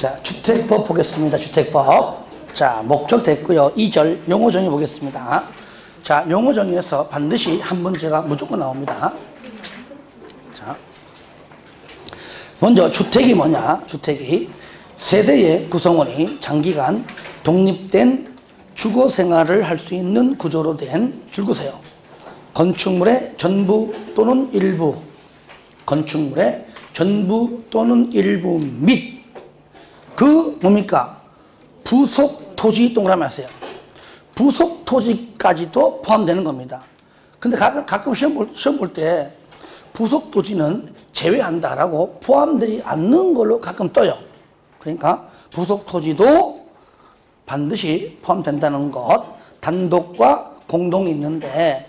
자, 주택법 보겠습니다. 주택법. 자, 목적 됐고요. 2절 용어 정의 보겠습니다. 자, 용어 정의에서 반드시 한 문제가 무조건 나옵니다. 자, 먼저 주택이 뭐냐? 주택이 세대의 구성원이 장기간 독립된 주거 생활을 할 수 있는 구조로 된 줄구세요. 건축물의 전부 또는 일부, 건축물의 전부 또는 일부 및 그 뭡니까? 부속 토지 동그라미 하세요. 부속 토지까지도 포함되는 겁니다. 근데 가끔 시험 볼 때 부속 토지는 제외한다라고 포함되지 않는 걸로 가끔 떠요. 그러니까 부속 토지도 반드시 포함된다는 것. 단독과 공동이 있는데,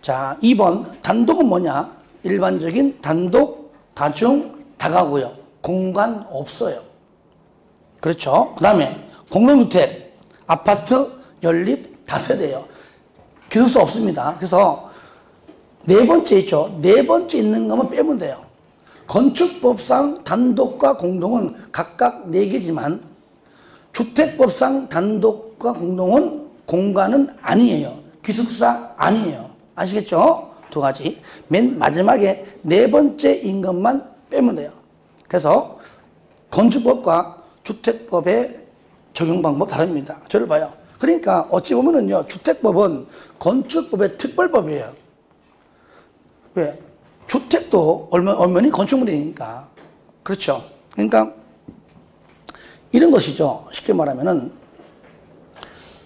자, 2번 단독은 뭐냐? 일반적인 단독, 다중, 다가구요. 공간 없어요. 그렇죠? 그 다음에 공동주택, 아파트, 연립, 다세대예요. 기술수 없습니다. 그래서 네 번째 있죠. 네 번째 있는 것만 빼면 돼요. 건축법상 단독과 공동은 각각 4개지만 주택법상 단독과 공동은 공간은 아니에요. 기숙사 아니에요. 아시겠죠? 두 가지. 맨 마지막에 네 번째인 것만 빼면 돼요. 그래서 건축법과 주택법의 적용 방법 다릅니다. 저를 봐요. 그러니까 어찌 보면은요, 주택법은 건축법의 특별법이에요. 왜? 주택도 엄연히 건축물이니까. 그렇죠? 그러니까 이런 것이죠. 쉽게 말하면은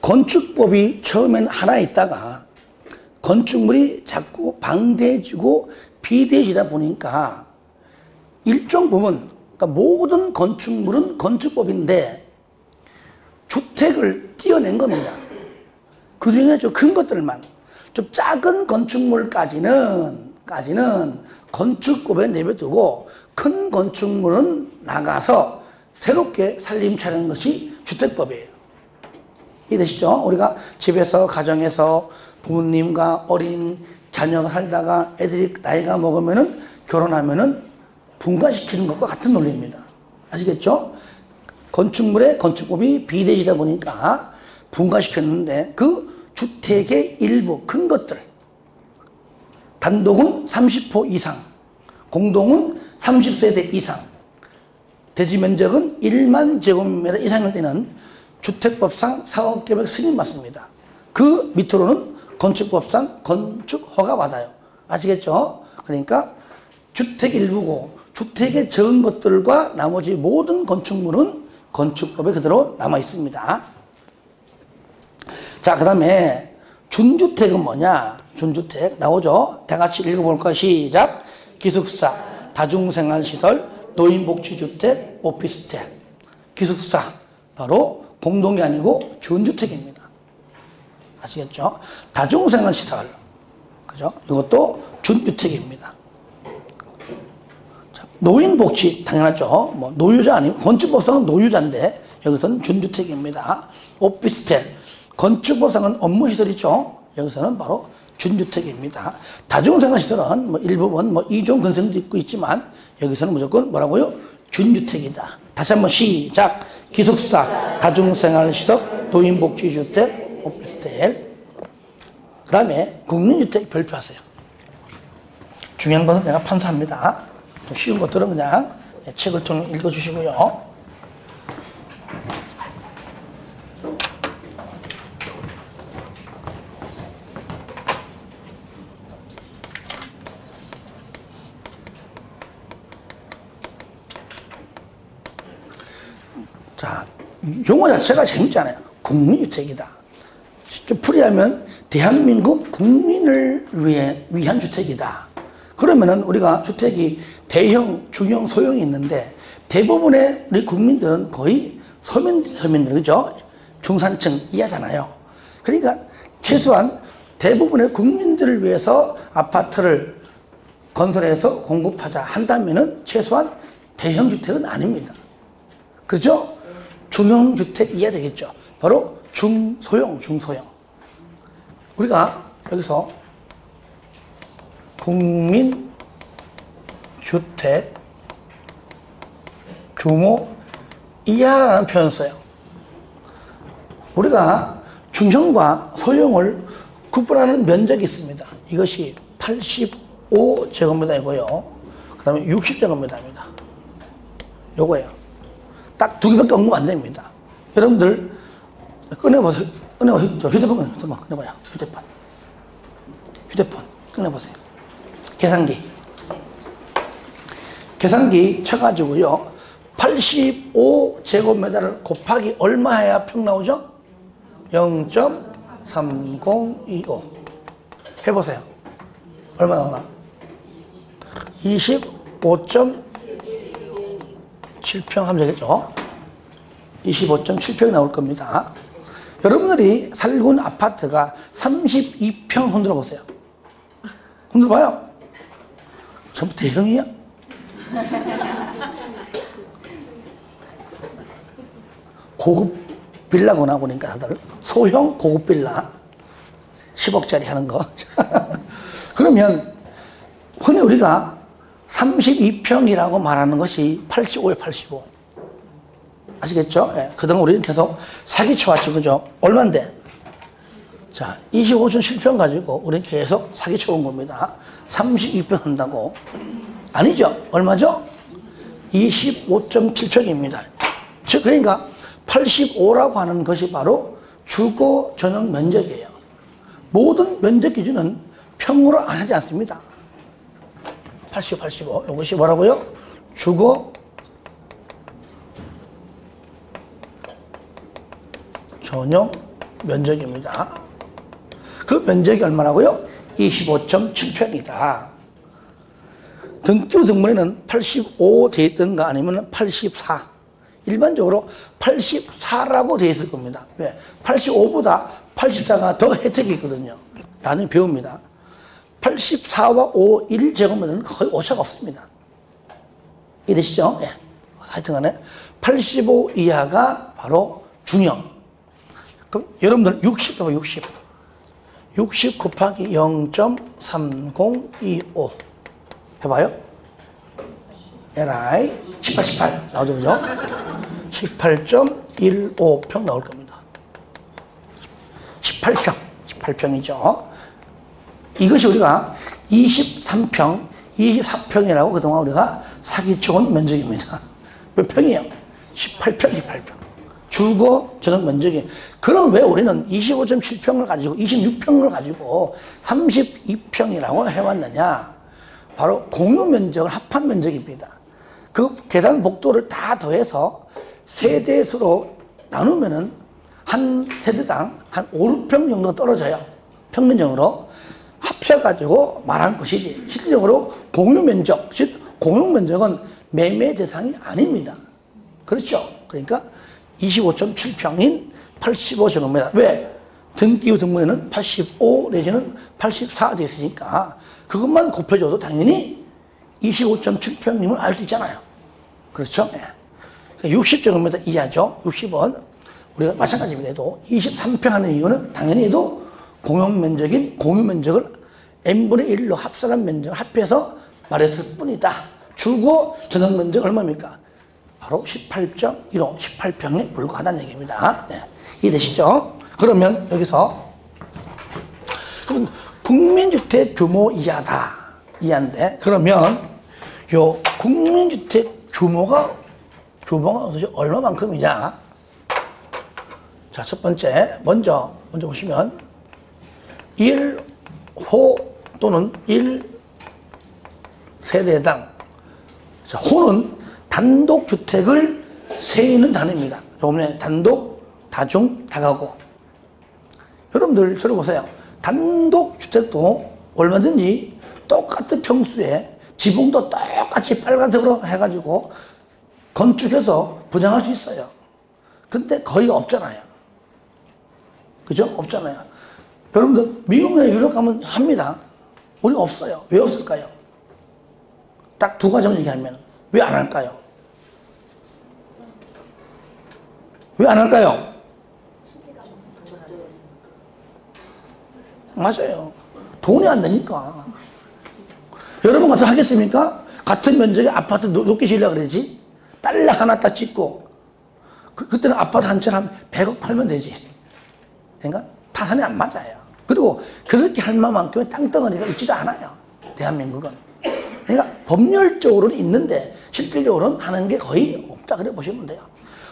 건축법이 처음엔 하나 있다가 건축물이 자꾸 방대해지고 비대해지다 보니까 일정 부분, 그러니까 모든 건축물은 건축법인데 주택을 띄어낸 겁니다. 그 중에 좀 큰 것들만, 좀 작은 건축물까지는 건축법에 내버려두고 큰 건축물은 나가서 새롭게 살림 차리는 것이 주택법이에요. 이해되시죠? 우리가 집에서, 가정에서 부모님과 어린 자녀가 살다가 애들이 나이가 먹으면은 결혼하면은 분가시키는 것과 같은 논리입니다. 아시겠죠? 건축물의 건축법이 비대해지다 보니까 분가시켰는데 그 주택의 일부 큰 것들, 단독은 30호 이상, 공동은 30세대 이상, 대지 면적은 1만 제곱미터 이상일 때는 주택법상 사업계획 승인 받습니다. 그 밑으로는 건축법상 건축 허가 받아요. 아시겠죠? 그러니까 주택 일부고 주택에 적은 것들과 나머지 모든 건축물은 건축법에 그대로 남아 있습니다. 자, 그 다음에 준주택은 뭐냐? 준주택 나오죠? 다 같이 읽어볼까요? 시작. 기숙사, 다중생활시설, 노인복지주택, 오피스텔. 기숙사, 바로 공동이 아니고 준주택입니다. 아시겠죠? 다중생활시설, 그죠? 이것도 준주택입니다. 자, 노인복지, 당연하죠. 뭐, 노유자 아니면, 건축법상은 노유자인데, 여기서는 준주택입니다. 오피스텔, 건축법상은 업무시설이죠. 여기서는 바로 준주택입니다. 다중생활시설은 뭐 일부분 뭐 2종 건설도 있고 있지만 여기서는 무조건 뭐라고요? 준주택이다. 다시 한번 시작. 기숙사, 다중생활시설, 노인복지주택, 오피스텔. 그 다음에 국민주택 별표하세요. 중요한 것은 내가 판사합니다. 좀 쉬운 것들은 그냥 책을 통해 읽어주시고요. 자, 용어 자체가 재밌잖아요. 국민주택이다. 좀 풀이하면 대한민국 국민을 위한 주택이다. 그러면은 우리가 주택이 대형, 중형, 소형이 있는데 대부분의 우리 국민들은 거의 서민들, 그죠? 중산층 이하잖아요. 그러니까 최소한 대부분의 국민들을 위해서 아파트를 건설해서 공급하자 한다면은 최소한 대형 주택은 아닙니다. 그렇죠? 중형주택 이해야 되겠죠. 바로 중소형. 우리가 여기서 국민주택 규모 이하라는 표현을 써요. 우리가 중형과 소형을 구분하는 면적이 있습니다. 이것이 85제곱미터이고요. 그 다음에 60제곱미터입니다. 요거예요. 딱 두 개밖에 언급 안 됩니다. 여러분들 꺼내보세요. 휴대폰 꺼내봐요. 휴대폰 꺼내보세요. 계산기 쳐가지고요. 85제곱미터를 곱하기 얼마 해야 평 나오죠? 0.3025 해보세요. 얼마 나오나? 25.7평 하면 되겠죠? 25.7평이 나올 겁니다. 여러분들이 살고 있는 아파트가 32평 흔들어 보세요. 흔들어 봐요. 전부 대형이야? 고급 빌라구나 보니까 다들 소형 고급 빌라 10억짜리 하는 거. 그러면 흔히 우리가 32평이라고 말하는 것이 85에 85 아시겠죠? 예. 그동안 우리는 계속 사기쳐왔죠. 그죠? 얼만데? 자, 25.7평 가지고 우리는 계속 사기쳐온 겁니다. 32평 한다고. 아니죠? 얼마죠? 25.7평입니다. 즉, 그러니까 85라고 하는 것이 바로 주거 전용 면적이에요. 모든 면적 기준은 평으로 안 하지 않습니다. 85. 이것이 뭐라고요? 주거 전용 면적입니다. 그 면적이 얼마라고요? 25.7평이다. 등기부 등본에는 85 되어 있던가 아니면 84. 일반적으로 84라고 되어 있을 겁니다. 왜? 85보다 84가 더 혜택이 있거든요. 나중에 배웁니다. 84와 5, 1제곱미터는 거의 오차가 없습니다. 이해되시죠? 예. 하여튼 간에 85 이하가 바로 중형. 그럼 여러분들 60 해봐요, 60. 60 곱하기 0.3025 해봐요. LI 18 나오죠, 그죠? 18.15평 나올 겁니다. 18평이죠. 이것이 우리가 23평, 24평이라고 그동안 우리가 사기쳐온 면적입니다. 몇 평이에요? 18평. 주거 전용 면적이. 그럼 왜 우리는 25.7평을 가지고 26평을 가지고 32평이라고 해왔느냐? 바로 공유 면적을 합한 면적입니다. 그 계단 복도를 다 더해서 세대수로 나누면은 한 세대당 한 5, 6평 정도 떨어져요. 평면적으로 합쳐가지고 말하는 것이지. 실질적으로 공유 면적, 즉 공유 면적은 매매 대상이 아닙니다. 그렇죠? 그러니까 25.7평인 85제곱미터. 왜? 등기부 등본에는 85 내지는 84 되어 있으니까 그것만 곱해줘도 당연히 25.7평임을 알 수 있잖아요. 그렇죠? 네. 60제곱미터 이하죠. 60은 우리가 마찬가지입니다. 해도 23평 하는 이유는 당연히 해도 공용면적인 공유면적을 n분의 1로 합산한 면적을 합해서 말했을 뿐이다. 주거 전용 면적 얼마입니까? 바로 18.15, 18평에 불과하다는 얘기입니다. 네. 이해되시죠? 그러면 여기서 그럼 국민주택 규모 이하인데 그러면 요 국민주택 규모가 도대체 얼마만큼이냐? 자, 첫 번째 먼저 보시면 1호 또는 1세대당. 자, 호는 단독주택을 세우는 단위입니다. 요번에 단독, 다중, 다가구. 여러분들 저를 보세요. 단독주택도 얼마든지 똑같은 평수에 지붕도 똑같이 빨간색으로 해가지고 건축해서 분양할 수 있어요. 근데 거의 없잖아요. 그죠? 없잖아요. 여러분들 미국이나 유럽 가면 합니다. 우리 없어요. 왜 없을까요? 딱 두 가지만 얘기하면 왜 안 할까요? 왜 안 할까요? 맞아요. 돈이 안 되니까. 여러분 같은 하겠습니까? 같은 면적의 아파트 높게 지으려고 그러지? 달러 하나 딱 짓고 그때는 아파트 한 채 한 100억 팔면 되지. 그러니까 타산이 안 맞아요. 그리고 그렇게 할 만큼의 땅덩어리가 있지도 않아요. 대한민국은. 그러니까 법률적으로는 있는데 실질적으로는 하는 게 거의 없다 그래 보시면 돼요.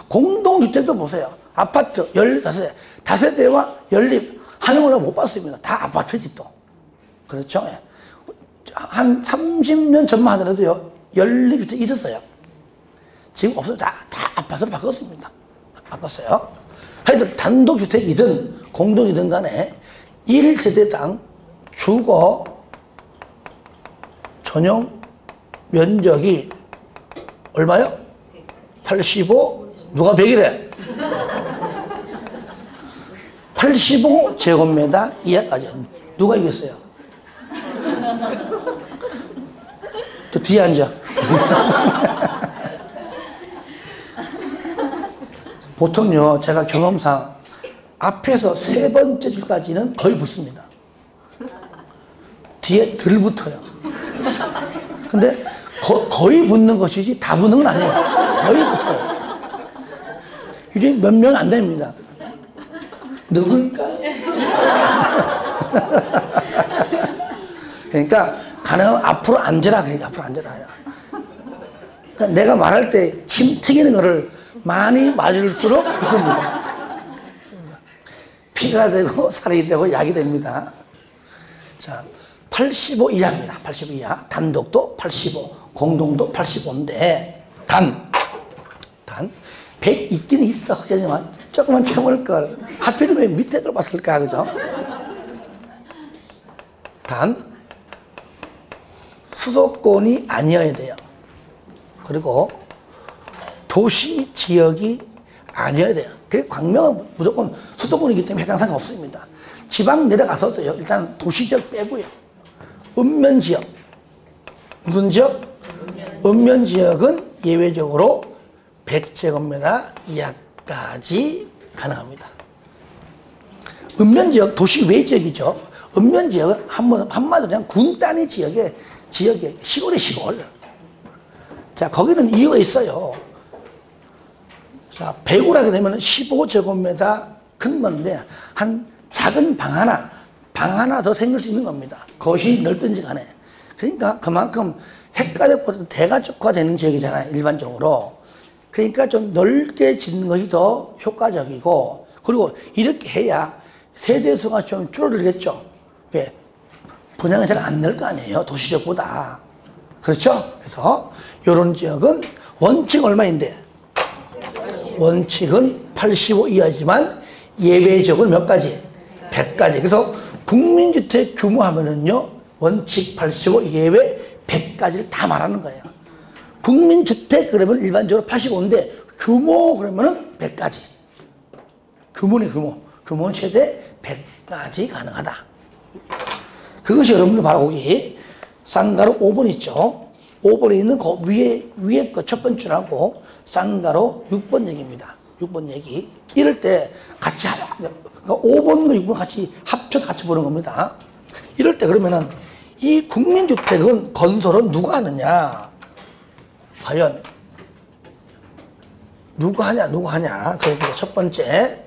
공동주택도 보세요. 아파트 15세, 다세대와 연립 하는 걸로 못 봤습니다. 다 아파트지 또. 그렇죠? 한 30년 전만 하더라도 연립주택이 있었어요. 지금 없어요. 다 아파트로 바꿨습니다. 바꿨어요. 하여튼 단독주택이든 공동이든 간에 1세대당 주거 전용 면적이 얼마요? 85? 누가 100이래? 85제곱미터 이하까지. 누가 이겼어요? 저 뒤에 앉아. 보통요, 제가 경험상 앞에서 3번째 줄까지는 거의 붙습니다. 뒤에 덜 붙어요. 근데 거의 붙는 것이지 다 붙는 건 아니에요. 거의 붙어요. 이제 몇 명 안 됩니다. 누굴까요? 그러니까 가능하면 앞으로 앉으라. 그러니까 앞으로 앉으라. 그러니까 내가 말할 때 침 튀기는 거를 많이 맞을수록 붙습니다. 피가 되고 살이 되고 약이 됩니다. 자, 85 이하입니다. 85 이하. 단독도 85, 공동도 85인데 단 100 있긴 있어. 하지만 조금만 참을 걸. 하필이면 왜 밑에 걸 봤을까, 그죠? 단 수도권이 아니어야 돼요. 그리고 도시 지역이 아니어야 돼요. 그래서 광명은 무조건 수도권이기 때문에 해당 사항 없습니다. 지방 내려가서도요, 일단 도시 지역 빼고요. 읍면 지역. 무슨 지역? 읍면 지역은 예외적으로 100제곱미터 이하까지 가능합니다. 읍면 지역, 도시 외 지역이죠. 읍면 지역은 한마디로 그냥 군 단위 지역의 시골의 시골. 자, 거기는 이유가 있어요. 자, 배구를 하게 되면 15제곱미터 큰 건데, 한 작은 방 하나 더 생길 수 있는 겁니다. 거실이 넓든지 간에. 그러니까 그만큼 핵가족보다 대가족화 되는 지역이잖아요, 일반적으로. 그러니까 좀 넓게 짓는 것이 더 효과적이고, 그리고 이렇게 해야 세대수가 좀 줄어들겠죠. 왜? 분양이 잘 안 될 거 아니에요, 도시적보다. 그렇죠? 그래서 이런 지역은 원칙 얼마인데? 원칙은 85 이하지만 예외적으로 몇 가지? 100가지. 그래서 국민주택 규모 하면은요, 원칙 85, 예외 100가지를 다 말하는 거예요. 국민주택 그러면 일반적으로 85인데 규모 그러면은 100가지. 규모는 규모. 규모는 최대 100가지 가능하다. 그것이 여러분들 바로 거기 쌍가로 5번 있죠. 5번에 있는 그 위에 거 첫 번째라고 쌍가로 6번 얘기입니다. 6번 얘기. 이럴 때 같이 그러니까 5번과 6번 같이 합쳐서 같이 보는 겁니다. 이럴 때 그러면은 이 국민주택은 건설은 누가 하느냐? 과연 누가 하냐? 그래서 첫 번째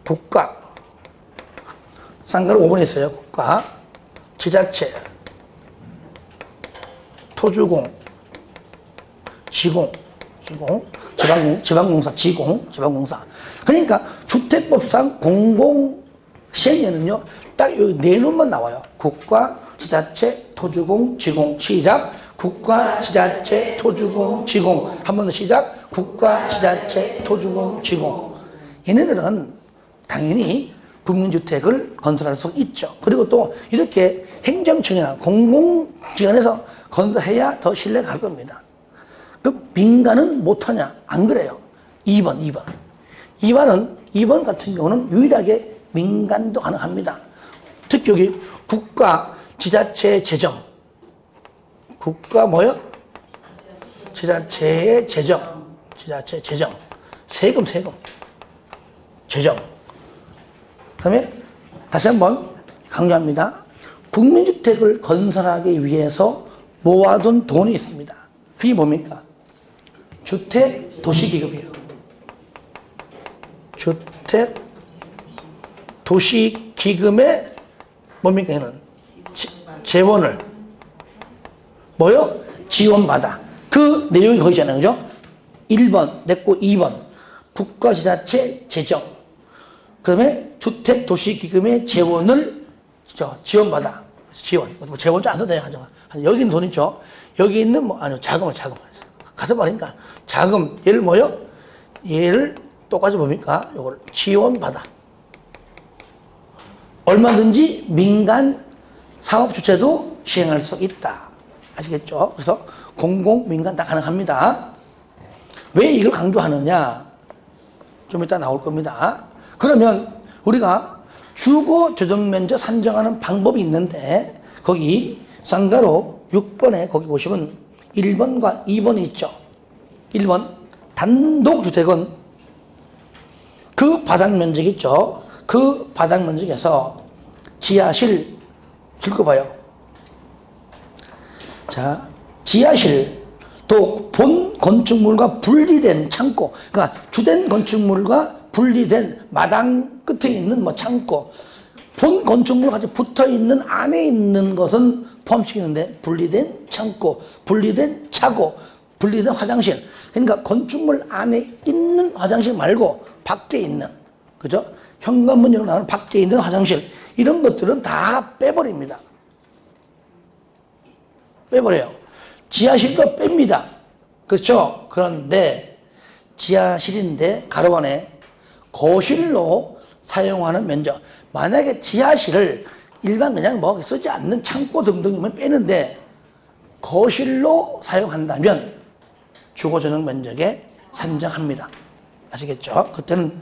국가. 쌍가로 5번에 있어요. 국가, 지자체, 토주공, 지방공사, 지방공사. 그러니까 주택법상 공공시행에는요, 딱 여기 네 놈만 나와요. 국가, 지자체, 토주공, 지공. 시작. 국가, 지자체, 토주공, 지공. 한 번 더 시작. 국가, 지자체, 토주공, 지공. 얘네들은 당연히 국민주택을 건설할 수 있죠. 그리고 또 이렇게 행정청이나 공공기관에서 건설해야 더 신뢰가 갈 겁니다. 그럼 민간은 못하냐? 안 그래요. 2번 같은 경우는 유일하게 민간도 가능합니다. 특히 여기 국가, 지자체 재정. 국가 뭐요? 지자체의 재정. 지자체 재정. 세금. 재정. 그 다음에 다시 한번 강조합니다. 국민주택을 건설하기 위해서 모아둔 돈이 있습니다. 그게 뭡니까? 주택 도시기금이에요. 주택 도시기금의 뭡니까? 얘는 재원을 뭐요? 지원받아. 그 내용이 거기 있잖아요. 그죠? 1번 냈고 2번 국가지자체 재정. 그 다음에 주택도시기금의 재원을 지원받아. 지원. 뭐 재원 좀 안 써도 돼요. 여기 있는 돈 있죠? 여기 있는 자금. 가서 말하니까 자금. 얘를 뭐요? 얘를 똑같이 뭡니까? 요걸 지원받아. 얼마든지 민간 사업 주체도 시행할 수 있다. 아시겠죠? 그래서 공공, 민간 다 가능합니다. 왜 이걸 강조하느냐? 좀 이따 나올 겁니다. 그러면 우리가 주거 조정 면적 산정하는 방법이 있는데 거기 쌍가로 6번에 거기 보시면 1번과 2번이 있죠. 1번 단독주택은 그 바닥 면적 있죠. 그 바닥 면적에서 지하실 읽어봐요. 자, 지하실 또 본 건축물과 분리된 창고, 그러니까 주된 건축물과 분리된 마당 끝에 있는 창고, 본 건축물과 같이 붙어 있는 안에 있는 것은 포함시키는데 분리된 창고, 분리된 차고, 분리된 화장실. 그러니까 건축물 안에 있는 화장실 말고 밖에 있는, 그죠? 현관문으로 나오는 밖에 있는 화장실, 이런 것들은 다 빼버립니다. 빼버려요. 지하실도 뺍니다. 그렇죠? 그런데 지하실인데 가로 안에 거실로 사용하는 면적. 만약에 지하실을 일반 그냥 쓰지 않는 창고 등등이면 빼는데 거실로 사용한다면 주거전용 면적에 산정합니다. 아시겠죠? 그때는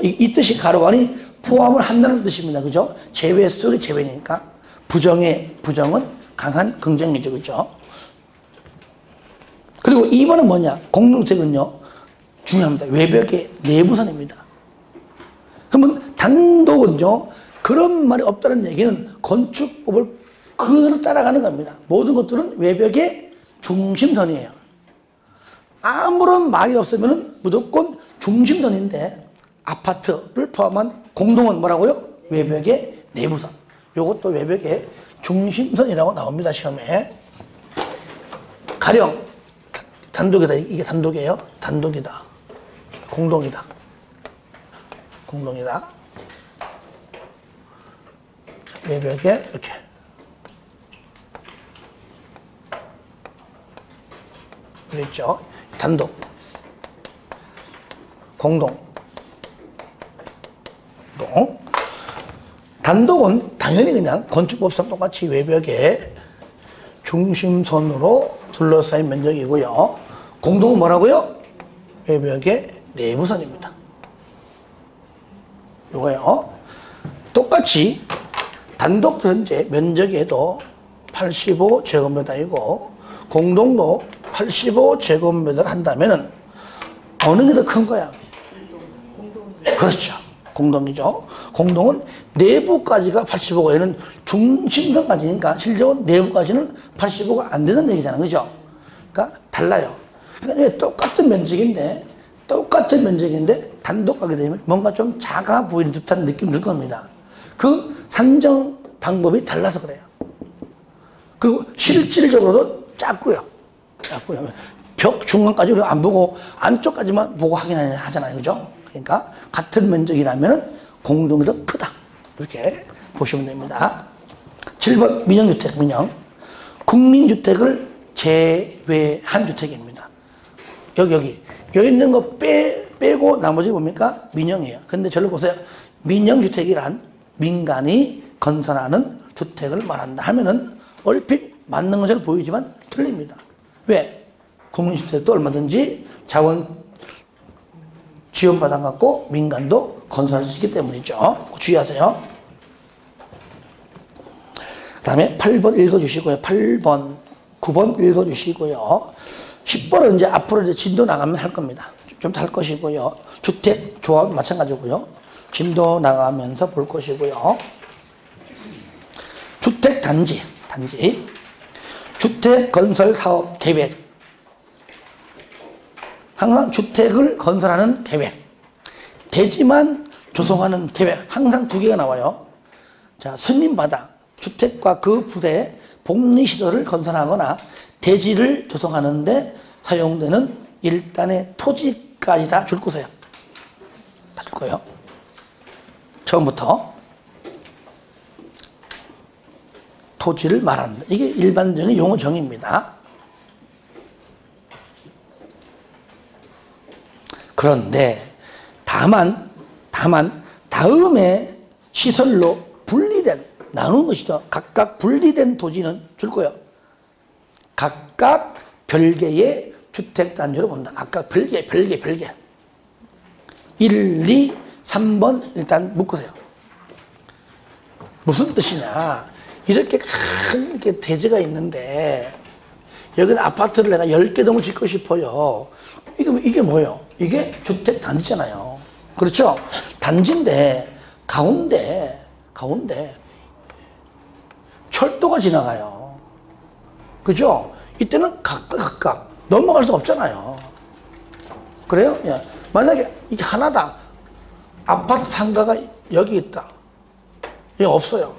이 뜻이 가로 안이 포함을 한다는 뜻입니다. 그죠? 제외 속의 제외니까 부정은 강한 긍정이죠. 그죠? 그리고 2번은 뭐냐? 공동주택은요, 중요합니다. 외벽의 내부선입니다. 그러면 단독은요, 그런 말이 없다는 얘기는 건축법을 그대로 따라가는 겁니다. 모든 것들은 외벽의 중심선이에요. 아무런 말이 없으면 무조건 중심선인데 아파트를 포함한 공동은 뭐라고요? 외벽의 내부선. 요것도 외벽의 중심선이라고 나옵니다. 시험에. 가령 단독이다. 이게 단독이에요. 단독이다. 공동이다. 공동이다. 외벽에 이렇게 그랬죠. 단독, 공동. 단독은 당연히 그냥 건축법상 똑같이 외벽에 중심선으로 둘러싸인 면적이고요. 공동은 뭐라고요? 외벽의 내부선입니다. 이거요. 똑같이 단독 현재 면적에도 85제곱미터이고 공동도 85제곱미터를 한다면은 어느 게 더 큰 거야? 그렇죠. 공동이죠. 공동은 내부까지가 85고 얘는 중심선까지니까 실적은 내부까지는 85가 안 되는 얘기잖아요. 그죠? 그러니까 달라요. 그러니까 똑같은 면적인데 단독 가게 되면 뭔가 좀 작아 보이는 듯한 느낌이 들 겁니다. 그 산정 방법이 달라서 그래요. 그리고 실질적으로도 작고요. 벽 중간까지 안 보고 안쪽까지만 보고 하잖아요. 그죠? 그러니까 같은 면적이라면 공동이 더 크다. 이렇게 보시면 됩니다. 7번 민영주택, 민영. 국민주택을 제외한 주택입니다. 여기 있는 거 빼고 나머지 뭡니까? 민영이에요. 근데 저를 보세요. 민영주택이란 민간이 건설하는 주택을 말한다 하면은 얼핏 맞는 것처럼 보이지만 틀립니다. 왜? 국민주택도 얼마든지 자원 지원받아갖고 민간도 건설할 수 있기 때문이죠. 주의하세요. 그 다음에 8번 읽어주시고요. 8번, 9번 읽어주시고요. 10번은 이제 앞으로 이제 진도 나가면 할 겁니다. 좀 할 것이고요. 주택 조합 마찬가지고요. 진도 나가면서 볼 것이고요. 주택 단지. 주택 건설 사업 계획. 항상 주택을 건설하는 계획. 대지만 조성하는 계획 항상 두 개가 나와요. 자, 승인받아 주택과 그 부대 복리시설을 건설하거나 대지를 조성하는데 사용되는 일단의 토지까지 다 줄 거세요. 다 줄 거예요. 처음부터 토지를 말한다. 이게 일반적인 용어 정의입니다. 그런데 다만 다음에 시설로 분리된 나눈 것이죠. 각각 분리된 토지는 줄 거예요. 각각 별개의 주택단지로 본다. 각각 별개. 1, 2, 3번 일단 묶으세요. 무슨 뜻이냐. 이렇게 큰 대지가 있는데 여기다 아파트를 내가 10개 동을 짓고 싶어요. 이게 뭐예요? 이게 주택단지잖아요. 그렇죠? 단지인데 가운데 철도가 지나가요. 그죠? 이때는 각각 넘어갈 수 없잖아요. 그래요? 예. 만약에 이게 하나다. 아파트 상가가 여기 있다. 여기 없어요.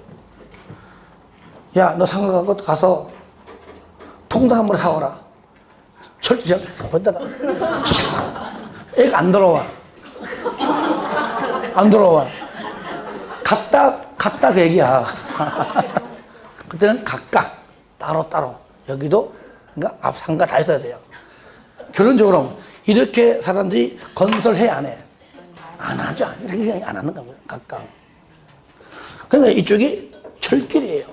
야, 너 상가 가서 통닭 한 번 사와라. 철저히 거기다가 애가 안 들어와. 갔다 그 얘기야. 그때는 각각 따로 여기도 그러니까 앞 상가 다 있어야 돼요. 결론적으로 이렇게 사람들이 건설해 안 해? 안 하죠. 이렇게 안 하는 겁니다. 각각. 그러니까 이쪽이 철길이에요.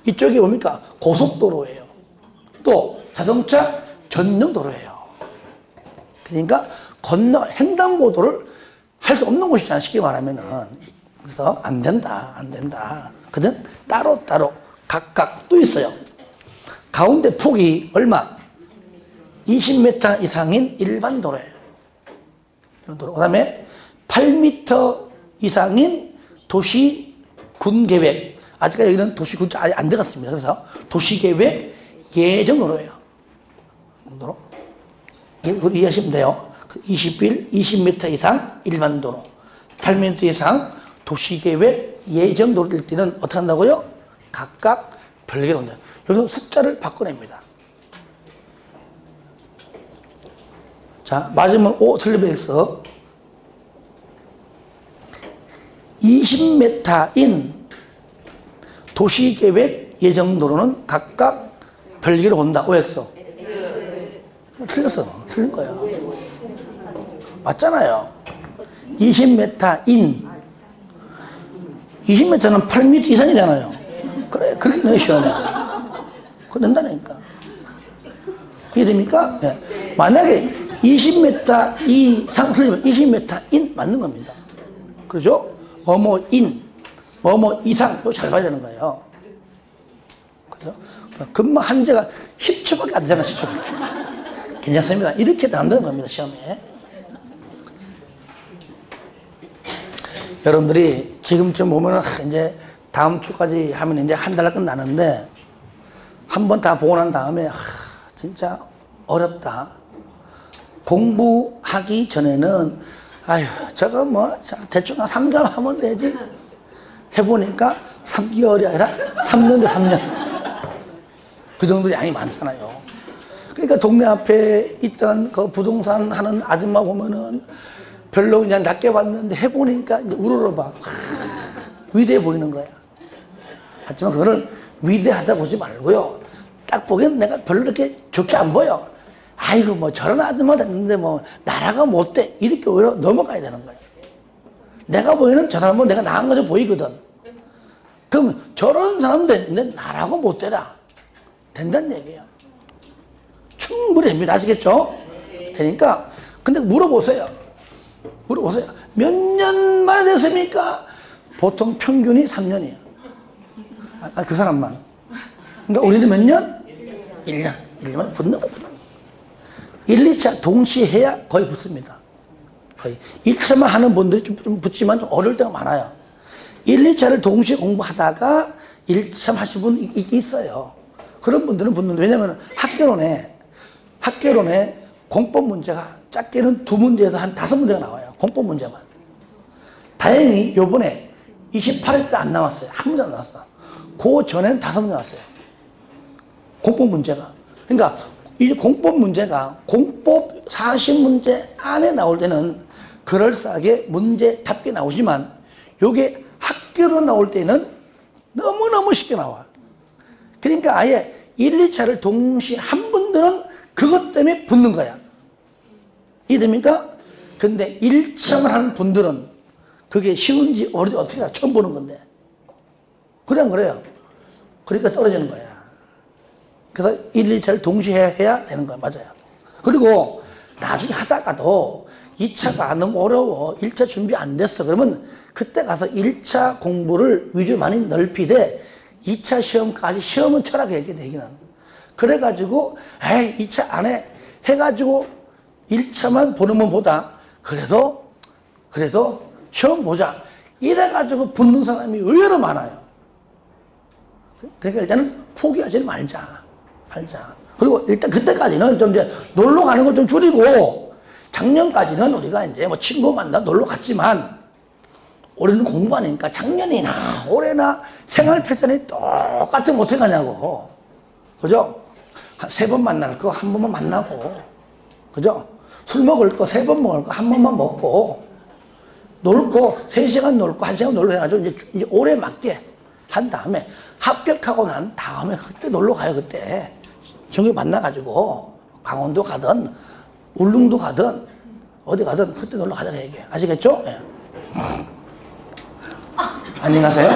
이쪽이 뭡니까? 고속도로예요. 또 자동차 전용도로예요. 그러니까 횡단보도를 할 수 없는 곳이잖아. 쉽게 말하면은. 그래서 안 된다. 그든 따로 각각 또 있어요. 가운데 폭이 얼마? 20m 이상인 일반 도로예요. 그 다음에 8m 이상인 도시 군계획. 아직까지 여기는 도시군 아직 안 들어갔습니다. 그래서 도시계획 예정도로예요. 도로. 이걸 이해하시면 돼요. 20m 이상 일반 도로, 8m 이상 도시계획 예정도로일 때는 어떻게 한다고요? 각각 별개로 온다. 여기서 숫자를 바꿔냅니다. 자, 맞으면 O, 틀리면 X. 20m인 도시계획 예정도로는 각각 별개로 온다. OX. 틀렸어. 틀린 거야. 맞잖아요. 20m인. 20m는 8m 이상이잖아요. 그래, 그렇게 넣으셔야 돼요. 그거 넣는다니까. 이해됩니까? 네. 만약에 20m 이상 틀리면 20m인 맞는 겁니다. 그렇죠? 뭐뭐인, 뭐뭐 이상, 이거 잘 봐야 되는 거예요. 그래서 금방 한제가 10초밖에 안 되잖아, 10초밖에. 괜찮습니다. 이렇게 나온다는 겁니다, 시험에. 여러분들이 지금쯤 보면은 이제 다음 주까지 하면 이제 한 달 끝나는데 한 번 다 보고 난 다음에 진짜 어렵다. 공부하기 전에는 아휴 저거 뭐 대충 한 3개월 하면 되지. 해보니까 3개월이 아니라 3년도 3년. 그 정도 양이 많잖아요. 그러니까 동네 앞에 있던 그 부동산 하는 아줌마 보면은 별로 그냥 낮게 봤는데 해보니까 이제 우러러봐. 위대해 보이는 거야. 하지만 그거는 위대하다 보지 말고요. 딱 보기엔 내가 별로 이렇게 좋게 안 보여. 아이고 뭐 저런 아줌마 됐는데 뭐 나라가 못돼. 이렇게 오히려 넘어가야 되는 거예요. 내가 보이는 저 사람은 내가 나은 것처럼 보이거든. 그럼 저런 사람 됐는데 나라고 못되라. 된다는 얘기예요. 충분히 됩니다. 아시겠죠? 되니까 근데 물어보세요. 몇 년 만에 됐습니까? 보통 평균이 3년이에요. 그 사람만. 그러니까 우리는 몇 년? 1년. 1년 만에 붙는 거예요. 1, 2차 동시에 해야 거의 붙습니다. 거의. 1차만 하는 분들이 좀 붙지만 좀 어려울 때가 많아요. 1, 2차를 동시에 공부하다가 1차 하신 분 있어요. 그런 분들은 붙는데, 왜냐면 학개론에 공법 문제가 작게는 2문제에서 한 5문제가 나와요. 공법 문제만. 다행히 요번에 28회 때 안 나왔어요. 한 문제 안 나왔어. 그 전에는 5문제 나왔어요. 공법 문제가. 그러니까 이 공법 문제가 공법 40문제 안에 나올 때는 그럴싸하게 문제 답게 나오지만 요게 학교로 나올 때는 너무너무 쉽게 나와. 그러니까 아예 1, 2차를 동시에 한 분들은 그것 때문에 붙는 거야. 이해됩니까? 근데 1차만 하는 분들은 그게 쉬운지 어려운지 어떻게 알아? 처음 보는 건데. 그래 안 그래요? 그러니까 떨어지는 거야. 그래서 1, 2차를 동시에 해야 되는 거야. 맞아요. 그리고 나중에 하다가도 2차가 너무 어려워. 1차 준비 안 됐어. 그러면 그때 가서 1차 공부를 위주 많이 넓히되 2차 시험까지 시험은 철학해야 돼, 얘기는. 그래가지고, 에이, 2차 안 해. 해가지고 1차만 보는 것보다 그래도 시험 보자. 이래가지고 붙는 사람이 의외로 많아요. 그러니까 일단은 포기하지 말자. 그리고 일단 그때까지는 좀 이제 놀러 가는 걸 좀 줄이고, 작년까지는 우리가 이제 뭐 친구 만나 놀러 갔지만, 올해는 공부하니까 작년이나 올해나 생활 패턴이 똑같은 어떻게 가냐고. 그죠? 한 3번 만날 거 한 번만 만나고. 그죠? 술 먹을 거 3번 먹을 거 한 번만 먹고. 놀 거 3시간 놀 거 1시간 놀러 해가지고 이제 올해 맞게 한 다음에 합격하고 난 다음에 그때 놀러 가요, 그때. 정규 만나가지고 강원도 가든 울릉도 가든 어디 가든 그때 놀러 가자, 그 얘기예요. 아시겠죠? 예. 안녕하세요.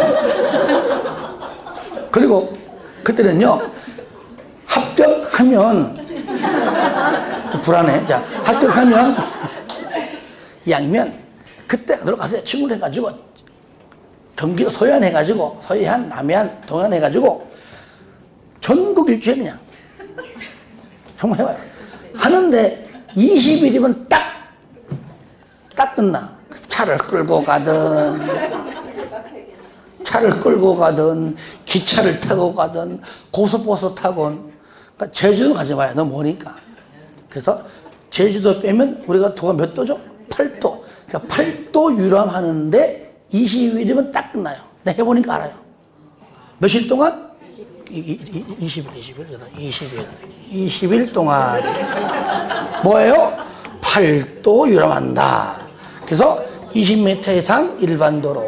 그리고 그때는요, 합격하면, 좀 불안해. 자, 합격하면, 양면, 그때 놀러 가세요. 친구를 해가지고, 경기도 서해안 해가지고, 서해안, 남해안, 동해안 해가지고, 전국 일주일 그냥. 정말 해봐요. 하는데, 20일이면 딱 끝나. 차를 끌고 가든 기차를 타고 가든 고속버스 타건. 그러니까 제주도 가지 마요. 너무 머니까. 그래서 제주도 빼면 우리가 도가 몇 도죠? 8도. 그러니까 8도 유람하는데 20일이면 딱 끝나요. 내가 해보니까 알아요. 며칠 동안? 20일 동안 뭐예요? 8도 유람한다. 그래서 20m 이상 일반 도로,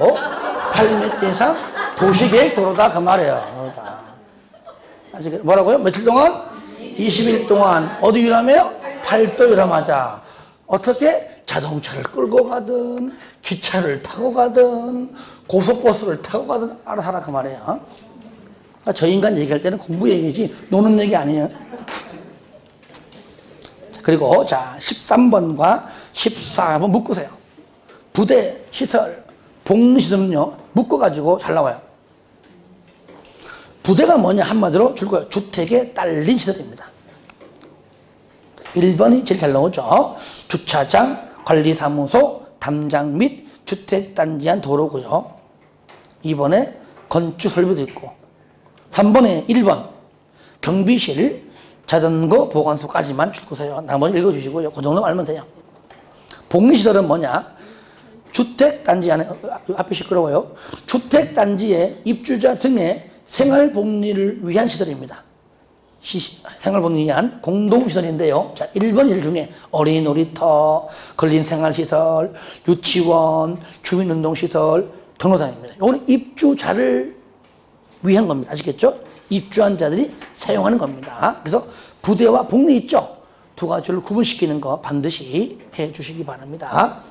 8m 이상 도시계획 도로다, 그 말이에요. 아직 뭐라고요? 며칠 동안? 20일 동안 어디 유람해요? 8도 유람하자. 어떻게? 자동차를 끌고 가든 기차를 타고 가든 고속버스를 타고 가든 알아서 하라, 그 말이에요. 그러니까 저 인간 얘기할 때는 공부 얘기지 노는 얘기 아니에요. 그리고 자 13번과 14번 묶으세요. 부대 시설, 복리시설은요 묶어가지고 잘 나와요. 부대가 뭐냐 한마디로 줄거요. 주택에 딸린 시설입니다. 1번이 제일 잘 나오죠. 주차장, 관리사무소, 담장 및 주택단지 안 도로고요. 2번에 건축설비도 있고, 3번에 1번 경비실, 자전거 보관소까지만 줄거세요. 나머지 읽어주시고요. 그 정도 알면 돼요. 복리시설은 뭐냐? 주택단지 안에, 앞이 시끄러워요. 주택단지의 입주자 등의 생활복리를 위한 시설입니다. 생활복리를 위한 공동시설인데요. 자, 1번 일 중에 어린이 놀이터, 근린생활시설, 유치원, 주민운동시설, 경로당입니다. 이거는 입주자를 위한 겁니다. 아시겠죠? 입주한 자들이 사용하는 겁니다. 그래서 부대와 복리 있죠? 두 가지를 구분시키는 거 반드시 해 주시기 바랍니다.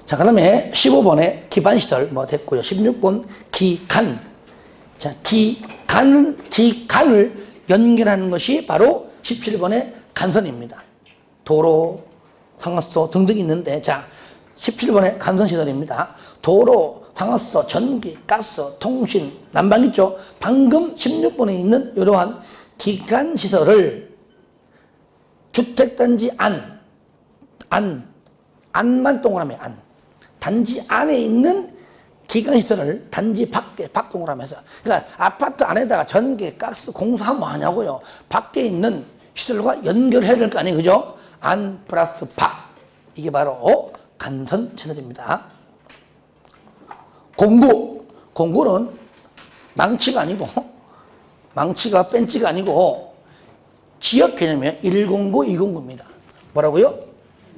자, 그 다음에 15번에 기반시설 뭐 됐고요. 16번 기간. 자, 기간을 연결하는 것이 바로 17번의 간선입니다. 도로, 상하수도 등등 있는데, 자, 17번의 간선시설입니다. 도로, 상하수도, 전기, 가스, 통신, 난방 있죠? 방금 16번에 있는 이러한 기간시설을 주택단지 안만 동그라미 안. 단지 안에 있는 기간시설을 단지 밖에, 밖동그라미에서. 그러니까 아파트 안에다가 전기, 가스, 공사하면 뭐 하냐고요. 밖에 있는 시설과 연결해야 될 거 아니에요. 그죠? 안 플러스 밖. 이게 바로 간선시설입니다. 공구는 망치가 아니고, 망치가 벤치가 아니고 지역 개념이에요. 109, 209입니다. 뭐라고요?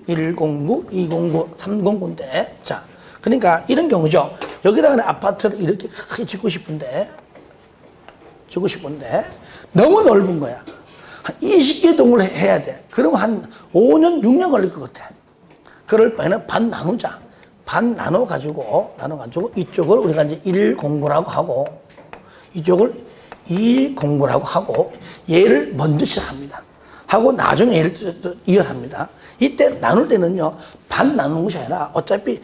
109, 209, 309인데, 자, 그러니까 이런 경우죠. 여기다가 아파트를 이렇게 크게 짓고 싶은데 너무 넓은 거야. 한 20개 동을 해야 돼. 그러면 한 5년, 6년 걸릴 것 같아. 그럴 바에는 반 나누자. 반 나눠가지고 이쪽을 우리가 이제 109라고 하고, 이쪽을 209라고 하고, 얘를 먼저 시작합니다. 하고 나중에 얘를 이어서 합니다. 이때 나눌 때는요, 반 나누는 것이 아니라 어차피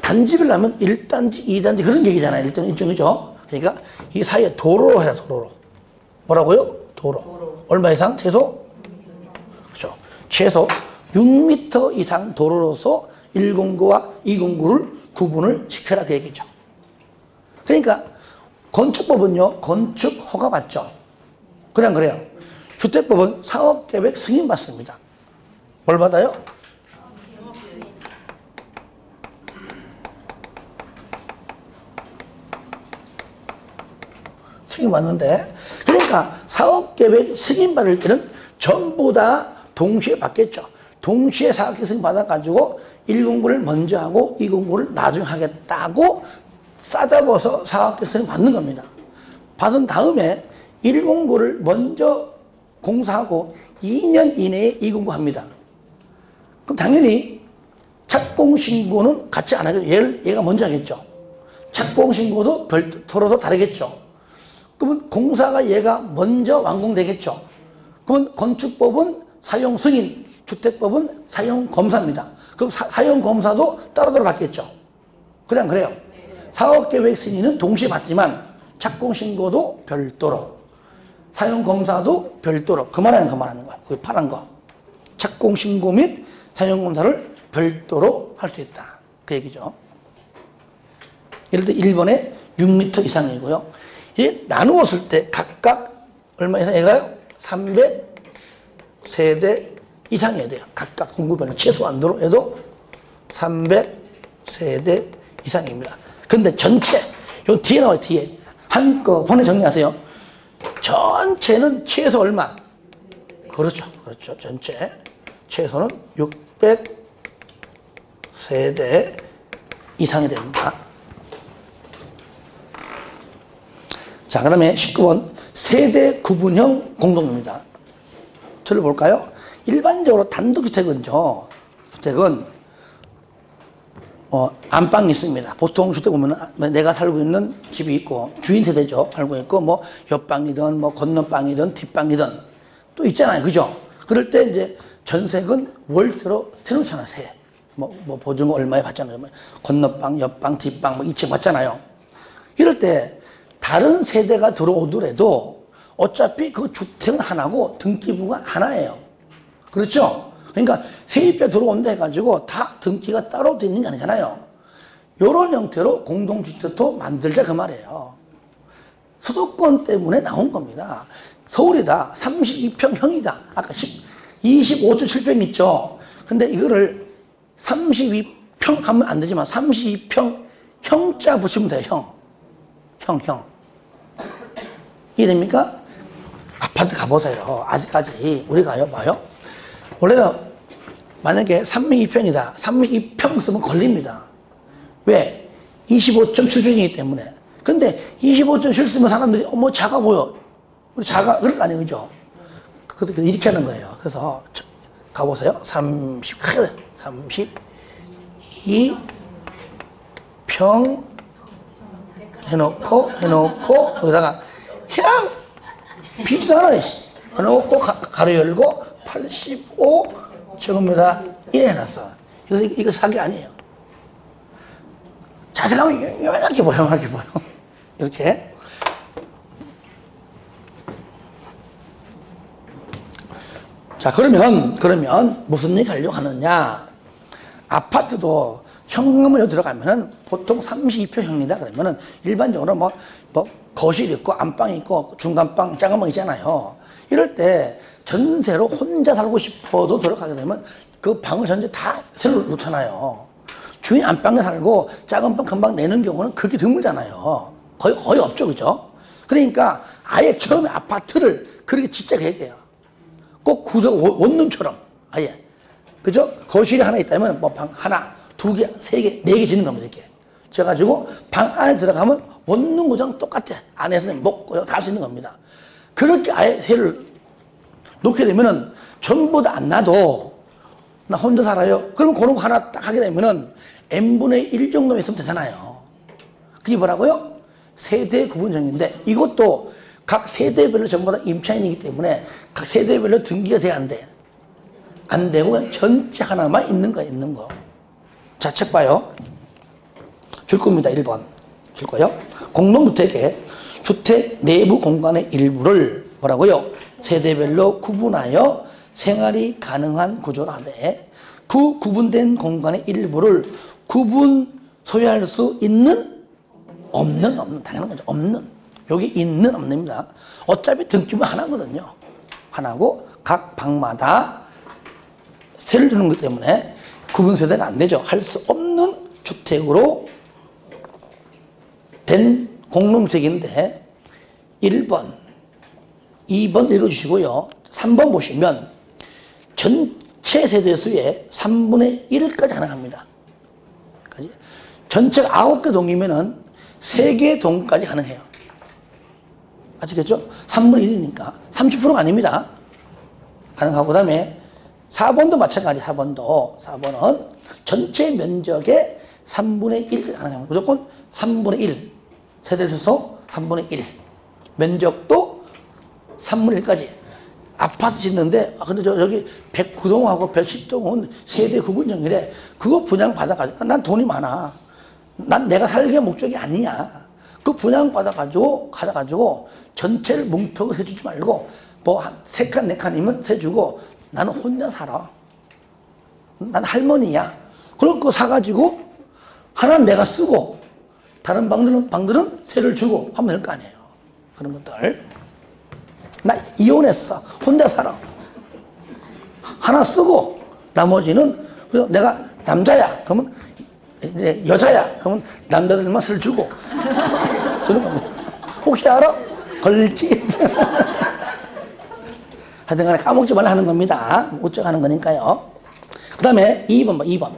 단집을 하면 1단지, 2단지 그런 얘기잖아요. 일단 일종이죠. 그러니까 이 사이에 도로로 해요, 도로로. 뭐라고요? 도로. 얼마 이상? 최소? 그렇죠. 최소 6m 이상 도로로서 109와 209를 구분을 시켜라 그 얘기죠. 그러니까 건축법은요, 건축 허가 받죠. 그냥 그래요. 주택법은 사업계획 승인 받습니다. 뭘 받아요? 승인 받는데, 그러니까 사업계획 승인 받을 때는 전부 다 동시에 받겠죠. 동시에 사업계획 승인 받아가지고 109를 먼저 하고 209를 나중에 하겠다고 싸잡아서 사업계획 승인 받는 겁니다. 받은 다음에 109를 먼저 공사하고 2년 이내에 209 합니다. 그럼 당연히 착공신고는 같이 안 하겠죠. 얘가 먼저 하겠죠. 착공신고도 서로서 다르겠죠. 그러면 공사가 얘가 먼저 완공되겠죠. 그러면 건축법은 사용 승인, 주택법은 사용 검사입니다. 그럼 사용 검사도 따로따로 받겠죠. 그냥 그래요. 사업계획 승인은 동시에 받지만 착공신고도 별도로, 사용 검사도 별도로. 그만하는 거야. 그게 파란 거. 착공신고 및 사용 검사를 별도로 할 수 있다. 그 얘기죠. 예를 들어 1번에 6m 이상이고요. 이 나누었을 때 각각 얼마 이상 얘가요? 300세대 이상이어야 돼요. 각각 공구별로 최소한도로 해도 300세대 이상입니다. 근데 전체, 요 뒤에 나와요, 뒤에. 한꺼번에 정리하세요. 전체는 최소 얼마? 그렇죠. 전체. 최소는 600세대 이상이 됩니다. 자, 그 다음에 19번. 세대 구분형 공동입니다. 들어볼까요? 일반적으로 단독주택은요, 주택은 안방이 있습니다. 보통 주택 보면 내가 살고 있는 집이 있고, 주인 세대죠. 살고 있고, 뭐, 옆방이든, 뭐, 건너방이든, 뒷방이든, 또 있잖아요. 그죠? 그럴 때 이제 전세금 월세로 세놓잖아요. 세. 뭐, 보증금 얼마에 받잖아요. 건너방, 옆방, 뒷방, 뭐, 이체 받잖아요. 이럴 때, 다른 세대가 들어오더라도 어차피 그 주택은 하나고 등기부가 하나예요. 그렇죠? 그러니까 세입자 들어온다 해가지고 다 등기가 따로 되어 있는 게 아니잖아요. 이런 형태로 공동주택도 만들자 그 말이에요. 수도권 때문에 나온 겁니다. 서울이다. 32평형이다. 아까 25.7평 있죠. 근데 이거를 32평 하면 안 되지만 32평 형자 붙이면 돼요. 형. 이해됩니까? 아파트 가보세요. 아직까지 우리가요, 봐요. 원래는 만약에 32평이다. 32평 쓰면 걸립니다. 왜? 25.7평이기 때문에. 근데 25.7 쓰면 사람들이 어머 작아 보여. 우리 작아. 그런 거 아니에요, 그죠? 이렇게 하는 거예요. 그래서 가보세요. 32평 해놓고 여기다가 그냥 비지도 않아. 해놓고 가로 열고 85제곱미터 이래 해놨어. 이거 사기 아니에요. 자세히 가면 요만하게 보여. 이렇게. 자, 그러면 무슨 얘기 하려고 하느냐. 아파트도 현금으로 들어가면은 보통 32평형이다 그러면은 일반적으로 뭐 거실 있고 안방 있고 중간방 작은 방 있잖아요. 이럴 때 전세로 혼자 살고 싶어도 들어가게 되면 그 방을 전체 다 새로 놓잖아요. 주인 안방에 살고 작은 방, 큰 방 내는 경우는 그렇게 드물잖아요. 거의 없죠, 그죠? 그러니까 아예 처음에 아파트를 그렇게 짓자게 해야 꼭 구조 원룸처럼 아예. 그죠? 거실이 하나 있다면 뭐 방 하나, 두 개, 세 개, 네 개 짓는 겁니다, 이렇게. 그래가지고 방 안에 들어가면 원룸 구조랑 똑같아. 안에서는 먹고요, 다 할 수 있는 겁니다. 그렇게 아예 새를 놓게 되면은 전부 다 안 놔도 나 혼자 살아요. 그러면 그런 거 하나 딱 하게 되면은 n분의 1 정도면 있으면 되잖아요. 그게 뭐라고요? 세대 구분형인데 이것도 각 세대별로 전부 다 임차인이기 때문에 각 세대별로 등기가 돼야 안 돼. 안 되고 그냥 전체 하나만 있는 거 있는 거. 자, 책 봐요. 줄 겁니다. 1번. 줄 거요. 공동주택의 주택 내부 공간의 일부를 뭐라고요? 세대별로 구분하여 생활이 가능한 구조로 하되 그 구분된 공간의 일부를 구분 소유할 수 있는 없는 당연한 거죠. 없는 여기 있는 없는입니다. 어차피 등기부 하나거든요. 하나고 각 방마다 세를 주는 것 때문에 구분 세대가 안 되죠. 할 수 없는 주택으로 된 공동주택인데 1번, 2번 읽어주시고요. 3번 보시면 전체 세대수의 3분의 1까지 가능합니다. 전체가 9개 동이면은 3개 동까지 가능해요. 아시겠죠? 3분의 1이니까 30%가 아닙니다. 가능하고 그다음에 4번도 마찬가지. 4번은 전체 면적의 3분의 1까지 가능합니다. 무조건 3분의 1 세대수소 3분의 1 면적도 3분의 1까지 아파트 짓는데 근데 저기 109동하고 110동은 세대 구분형이래. 그거 분양받아가지고 난 돈이 많아. 난 내가 살기가 목적이 아니야. 그 분양받아가지고 가져가지고 전체를 뭉텅이 세주지 말고 뭐 한 3칸 4칸이면 세주고 나는 혼자 살아. 난 할머니야. 그럴 거 사가지고 하나는 내가 쓰고 다른 방들은 세를 주고 하면 될 거 아니에요. 그런 것들. 나 이혼했어. 혼자 살아. 하나 쓰고 나머지는 내가 남자야. 그러면 여자야. 그러면 남자들만 세를 주고 주는 겁니다. 혹시 알아? 걸릴지? 하여튼 간에 까먹지 말라 하는 겁니다. 우쩍 하는 거니까요. 그 다음에 2번 봐, 2번.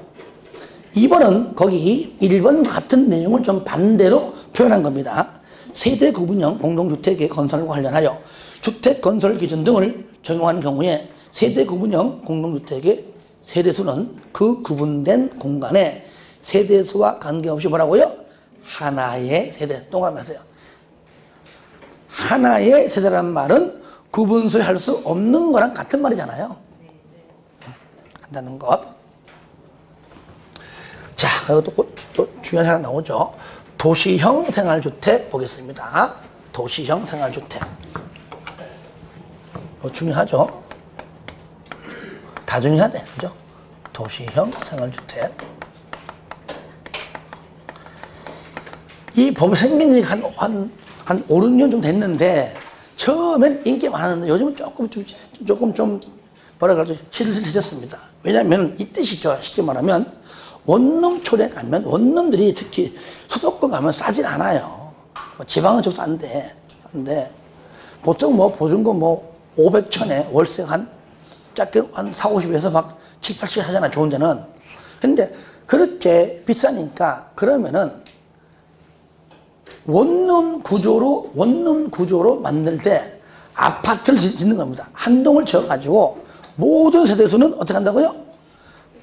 2번은 거기 1번 같은 내용을 좀 반대로 표현한 겁니다. 세대 구분형 공동주택의 건설과 관련하여 주택 건설 기준 등을 적용한 경우에 세대 구분형 공동주택의 세대수는 그 구분된 공간에 세대수와 관계없이 뭐라고요? 하나의 세대. 동그라미 했어요. 하나의 세대란 말은 구분소유할 수 없는 거랑 같은 말이잖아요. 한다는 것. 자, 그리고 또 중요한 하나 나오죠. 도시형 생활주택 보겠습니다. 도시형 생활주택. 중요하죠. 다 중요해야 돼. 그죠? 도시형 생활주택. 이 법이 생긴 지 한 5, 6년 좀 됐는데, 처음엔 인기 많았는데, 요즘은 조금 좀, 뭐라 그러죠? 시들시들해졌습니다. 왜냐면, 이 뜻이죠. 쉽게 말하면, 원룸촌에 가면, 원룸들이 특히 수도권 가면 싸진 않아요. 지방은 좀 싼데, 보통 뭐, 보증금 500, 1000에 월세 작게 한 4, 50에서 막 7, 80 하잖아, 좋은 데는. 근데 그렇게 비싸니까, 그러면은, 원룸 구조로 만들 때 아파트를 짓는 겁니다. 한 동을 지어가지고 모든 세대수는 어떻게 한다고요?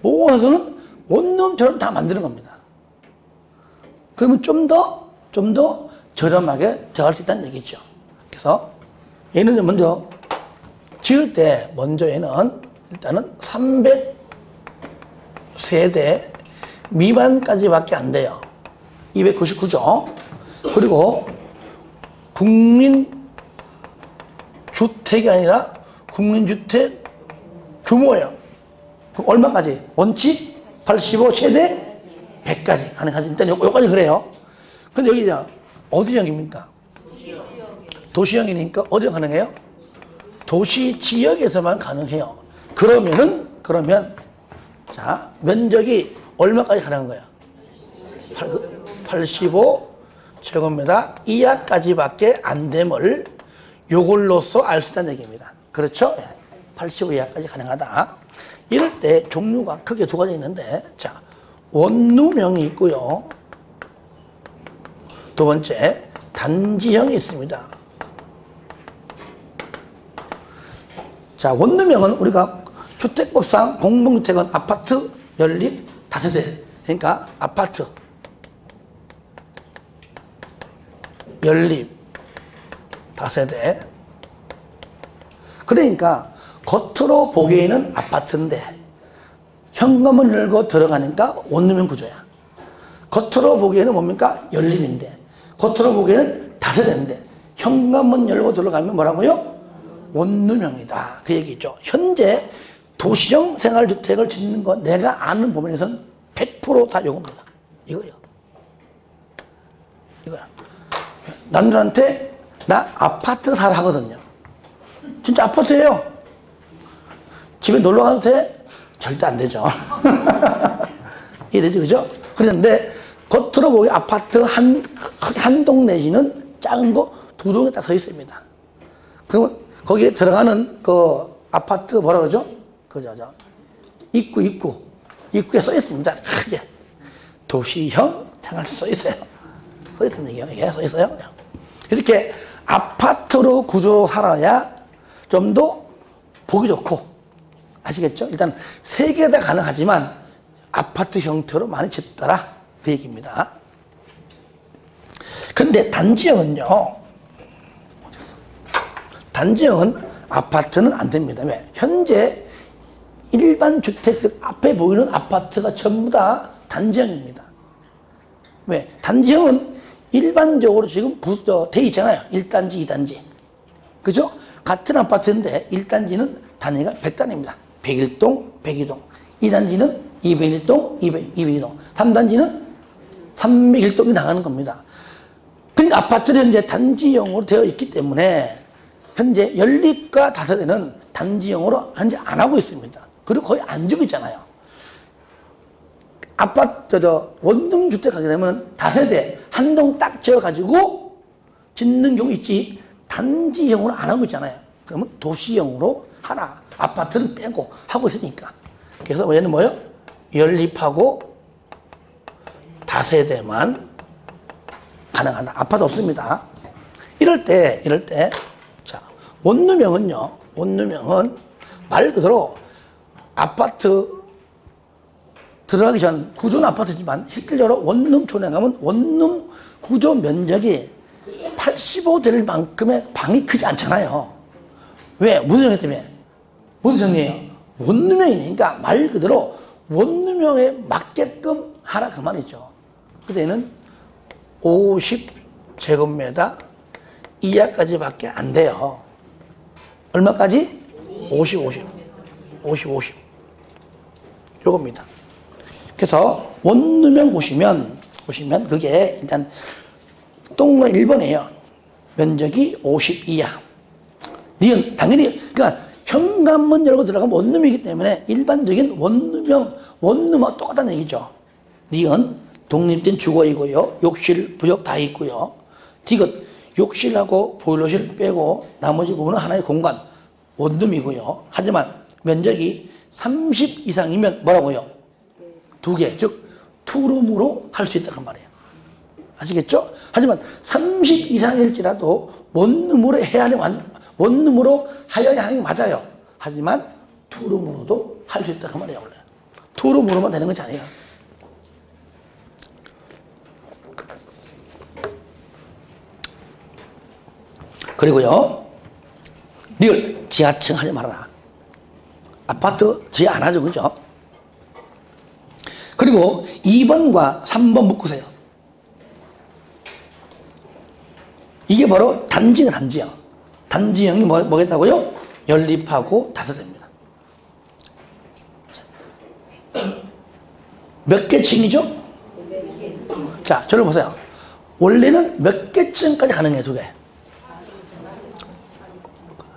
모든 세대수는 원룸처럼 다 만드는 겁니다. 그러면 좀 더 저렴하게 들어갈 수 있다는 얘기죠. 그래서 얘는 먼저 지을 때 얘는 일단은 300세대 미만까지밖에 안 돼요. 299죠. 그리고 국민주택이 아니라 국민주택 규모예요. 그럼 얼마까지? 원칙 85, 최대 100까지 가능하죠. 일단 여기까지 그래요. 근데 여기 어디형입니까? 도시형이니까 어디가 가능해요? 도시 지역에서만 가능해요. 그러면 자, 면적이 얼마까지 가능한 거야? 85제곱미터 이하까지밖에 안 됨을 요걸로써 알 수 있다는 얘기입니다. 그렇죠? 85 이하까지 가능하다. 이럴 때 종류가 크게 두 가지 있는데, 자, 원룸형이 있고요. 두 번째, 단지형이 있습니다. 자, 원룸형은 우리가 주택법상 공동주택은 아파트, 연립, 다세대. 그러니까 아파트, 연립, 다세대. 그러니까 겉으로 보기에는 아파트인데 현관문 열고 들어가니까 원룸형 구조야. 겉으로 보기에는 뭡니까? 연립인데 겉으로 보기에는 다세대인데 현관문 열고 들어가면 뭐라고요? 원룸형이다. 그 얘기죠. 현재 도시형 생활주택을 짓는 거 내가 아는 부분에서는 100% 다 요겁니다. 이거요. 이거야. 남들한테 나 아파트 사라 하거든요. 진짜 아파트예요. 집에 놀러 가도 돼? 절대 안 되죠. 이해되죠? 그죠? 그런데 겉으로 보기 아파트 한 동 내지는 작은 거 두 동에 딱 서 있습니다. 그러면 거기에 들어가는 그 아파트 뭐라 그러죠? 그죠? 입구에 써 있습니다. 크게. 도시형 생활주 써 있어요. 써 있다는 얘기예요. 이게 써 있어요. 이렇게 아파트로 구조로 살아야 좀 더 보기 좋고, 아시겠죠? 일단 세 개 다 가능하지만 아파트 형태로 많이 짓더라. 그 얘기입니다. 근데 단지형은요, 단지형은 아파트는 안 됩니다. 왜? 현재 일반 주택들 앞에 보이는 아파트가 전부 다 단지형입니다. 왜? 단지형은 일반적으로 지금 돼 있잖아요. 1단지, 2단지. 그죠? 같은 아파트인데 1단지는 단위가 100단입니다. 101동, 102동. 2단지는 201동, 202동. 3단지는 301동이 나가는 겁니다. 그러니까 아파트는 현재 단지형으로 되어 있기 때문에 현재 연립과 다세대는 단지형으로 현재 안 하고 있습니다. 그리고 거의 안 지고 있잖아요. 아파트, 원룸 주택 하게 되면 다세대 한 동 딱 지어가지고 짓는 경우 있지, 단지형으로 안 하고 있잖아요. 그러면 도시형으로 하나, 아파트는 빼고 하고 있으니까. 그래서 얘는 뭐예요? 연립하고 다세대만 가능하다. 아파트 없습니다. 이럴 때, 자, 원룸형은요, 원룸형은 말 그대로 아파트 들어가기 전 구조는 아파트지만 실질적으로 원룸 촌에 가면 원룸 구조 면적이 85 될 만큼의 방이 크지 않잖아요. 왜? 무슨 형이 때문에? 무슨 형이에요? 원룸형이니까 말 그대로 원룸형에 맞게끔 하라 그 말이죠. 그때는 50제곱미터 이하까지밖에 안 돼요. 얼마까지? 50. 요겁니다. 그래서 원룸형 보시면 그게 일단 동그란 1번이에요. 면적이 50 이하. 니은 당연히 그러니까 현관문 열고 들어가면 원룸이기 때문에 일반적인 원룸과 똑같다는 얘기죠. 니은 독립된 주거이고요. 욕실, 부엌 다 있고요. 디귿 욕실하고 보일러실 빼고 나머지 부분은 하나의 공간 원룸이고요. 하지만 면적이 30 이상이면 뭐라고요? 두 개, 즉 투룸으로 할 수 있다는 말이에요. 아시겠죠? 하지만 30 이상일지라도 원룸으로 하여야 하는 게 맞아요. 하지만 투룸으로도 할 수 있다는 말이에요. 원래 투룸으로만 되는 것이 아니에요. 그리고요, 리얼 지하층 하지 말아라. 아파트 지하 안 하죠, 그죠? 그리고 2번과 3번 묶으세요. 이게 바로 단지형. 단지형이 뭐겠다고요? 연립하고 다세대입니다. 몇 개 층이죠? 자, 저를 보세요. 원래는 몇 개 층까지 가능해요, 두 개.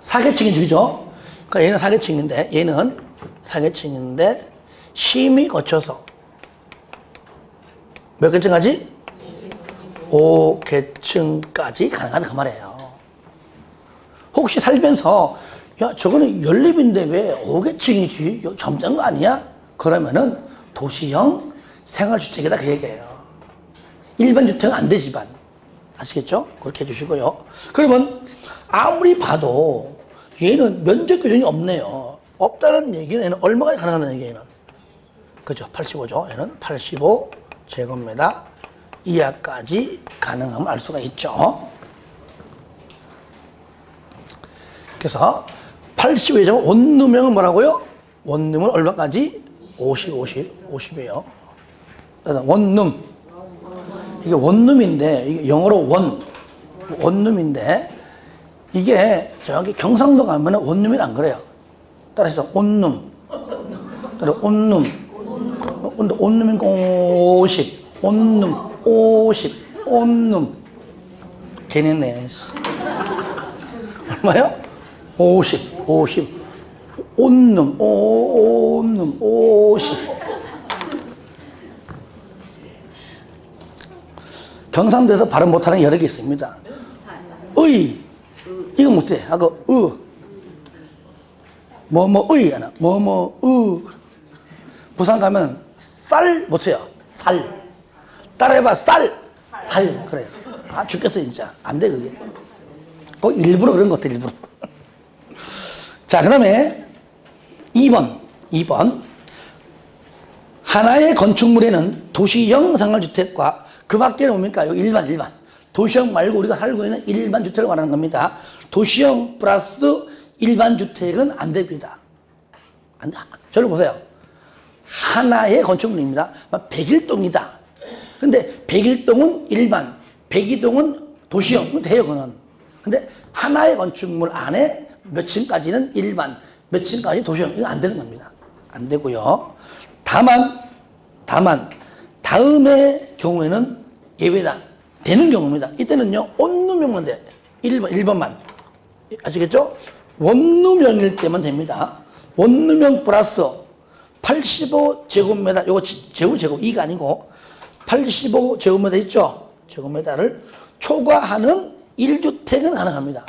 4개층이 주죠. 그러니까 얘는 4개층인데, 얘는 4개층인데, 심의 거쳐서 몇 계층까지? 5계층까지 가능하다 그 말이에요. 혹시 살면서 야 저거는 연립인데 왜 5계층이지? 젊은 거 아니야? 그러면은 도시형 생활주택이다 그 얘기예요. 일반 주택은 안 돼 집안. 아시겠죠? 그렇게 해주시고요. 그러면 아무리 봐도 얘는 면적 규정이 없네요. 없다는 얘기는 얘는 얼마가 가능하다는 얘기예요. 그죠? 85죠. 얘는 85제곱미터 이하까지 가능함을 알 수가 있죠. 그래서 85제곱 원룸형은 뭐라고요? 원룸은 얼마까지? 50이에요. 원룸. 이게 원룸인데, 이게 영어로 원룸인데, 이게 저기 경상도 가면 원룸이 안 그래요. 따라서 온룸. 온룸. 온룸인 50. 온룸. 50. 온룸. 괜히 네. 얼마요? 50. 온룸. 50. 경상도에서 발음 못하는 여러 개 있습니다. 의. 이거 못해. 하고, 의야. 부산 가면 쌀 못해요. 살. 따라해봐. 쌀. 그래요. 아, 죽겠어, 진짜. 안 돼, 그게. 꼭 일부러 그런 것 같아, 일부러. 자, 그 다음에 2번. 하나의 건축물에는 도시형 생활주택과 그 밖에는 뭡니까? 여기 일반. 도시형 말고 우리가 살고 있는 일반 주택을 말하는 겁니다. 도시형 플러스 일반 주택은 안 됩니다. 안 돼. 저를 보세요. 하나의 건축물입니다. 101동이다. 근데 101동은 일반, 102동은 도시형, 돼요, 그거는. 근데 하나의 건축물 안에 몇 층까지는 일반, 몇 층까지 도시형, 이거 안 되는 겁니다. 안 되고요. 다만, 다음의 경우에는 예외다. 되는 경우입니다. 이때는요, 온룸형만 돼. 1번만. 아시겠죠? 원룸형일 때만 됩니다. 원룸형 플러스 85제곱미터, 요거 제곱, 이가 아니고 85제곱미터 있죠? 제곱미터를 초과하는 1주택은 가능합니다.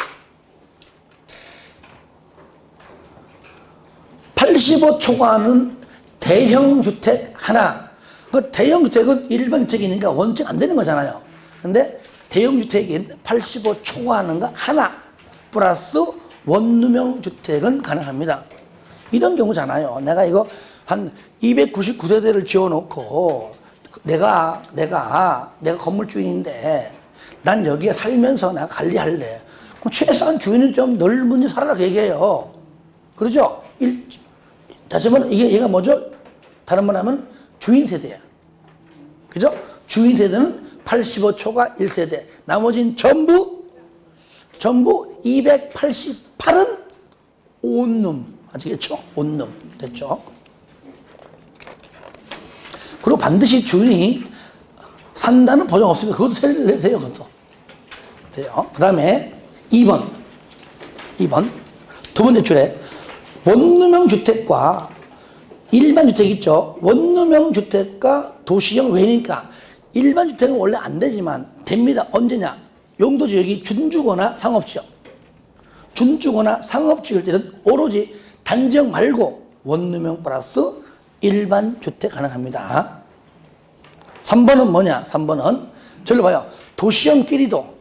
85 초과하는 대형주택 하나. 그 대형주택은 일반 주택이니까 원칙 안 되는 거잖아요. 근데 대형주택인 85 초과하는 거 하나 플러스 원룸형 주택은 가능합니다. 이런 경우잖아요. 내가 이거 한 299세대를 지어놓고 내가 건물주인인데 난 여기에 살면서 내가 관리할래. 그럼 최소한 주인은 좀 넓은 데 살아라 그 얘기예요. 그러죠? 다시 한번 얘가 뭐죠? 다른 말 하면 주인 세대야. 그죠? 주인 세대는 85초가 1세대. 나머지는 전부 288은 온룸. 아시겠죠? 온룸. 됐죠? 그리고 반드시 주인이 산다는 보장 없으면 그것도 세대를 돼요, 그것도. 돼요. 그 다음에 2번. 두 번째 줄에 원룸형 주택과 일반 주택 있죠? 원룸형 주택과 도시형 왜니까 일반 주택은 원래 안 되지만 됩니다. 언제냐? 용도지역이 준주거나 상업지역. 준주거나 상업지역일 때는 오로지 단지역 말고 원룸형 플러스 일반 주택 가능합니다. 3번은 뭐냐? 3번은 저를 봐요. 도시형끼리도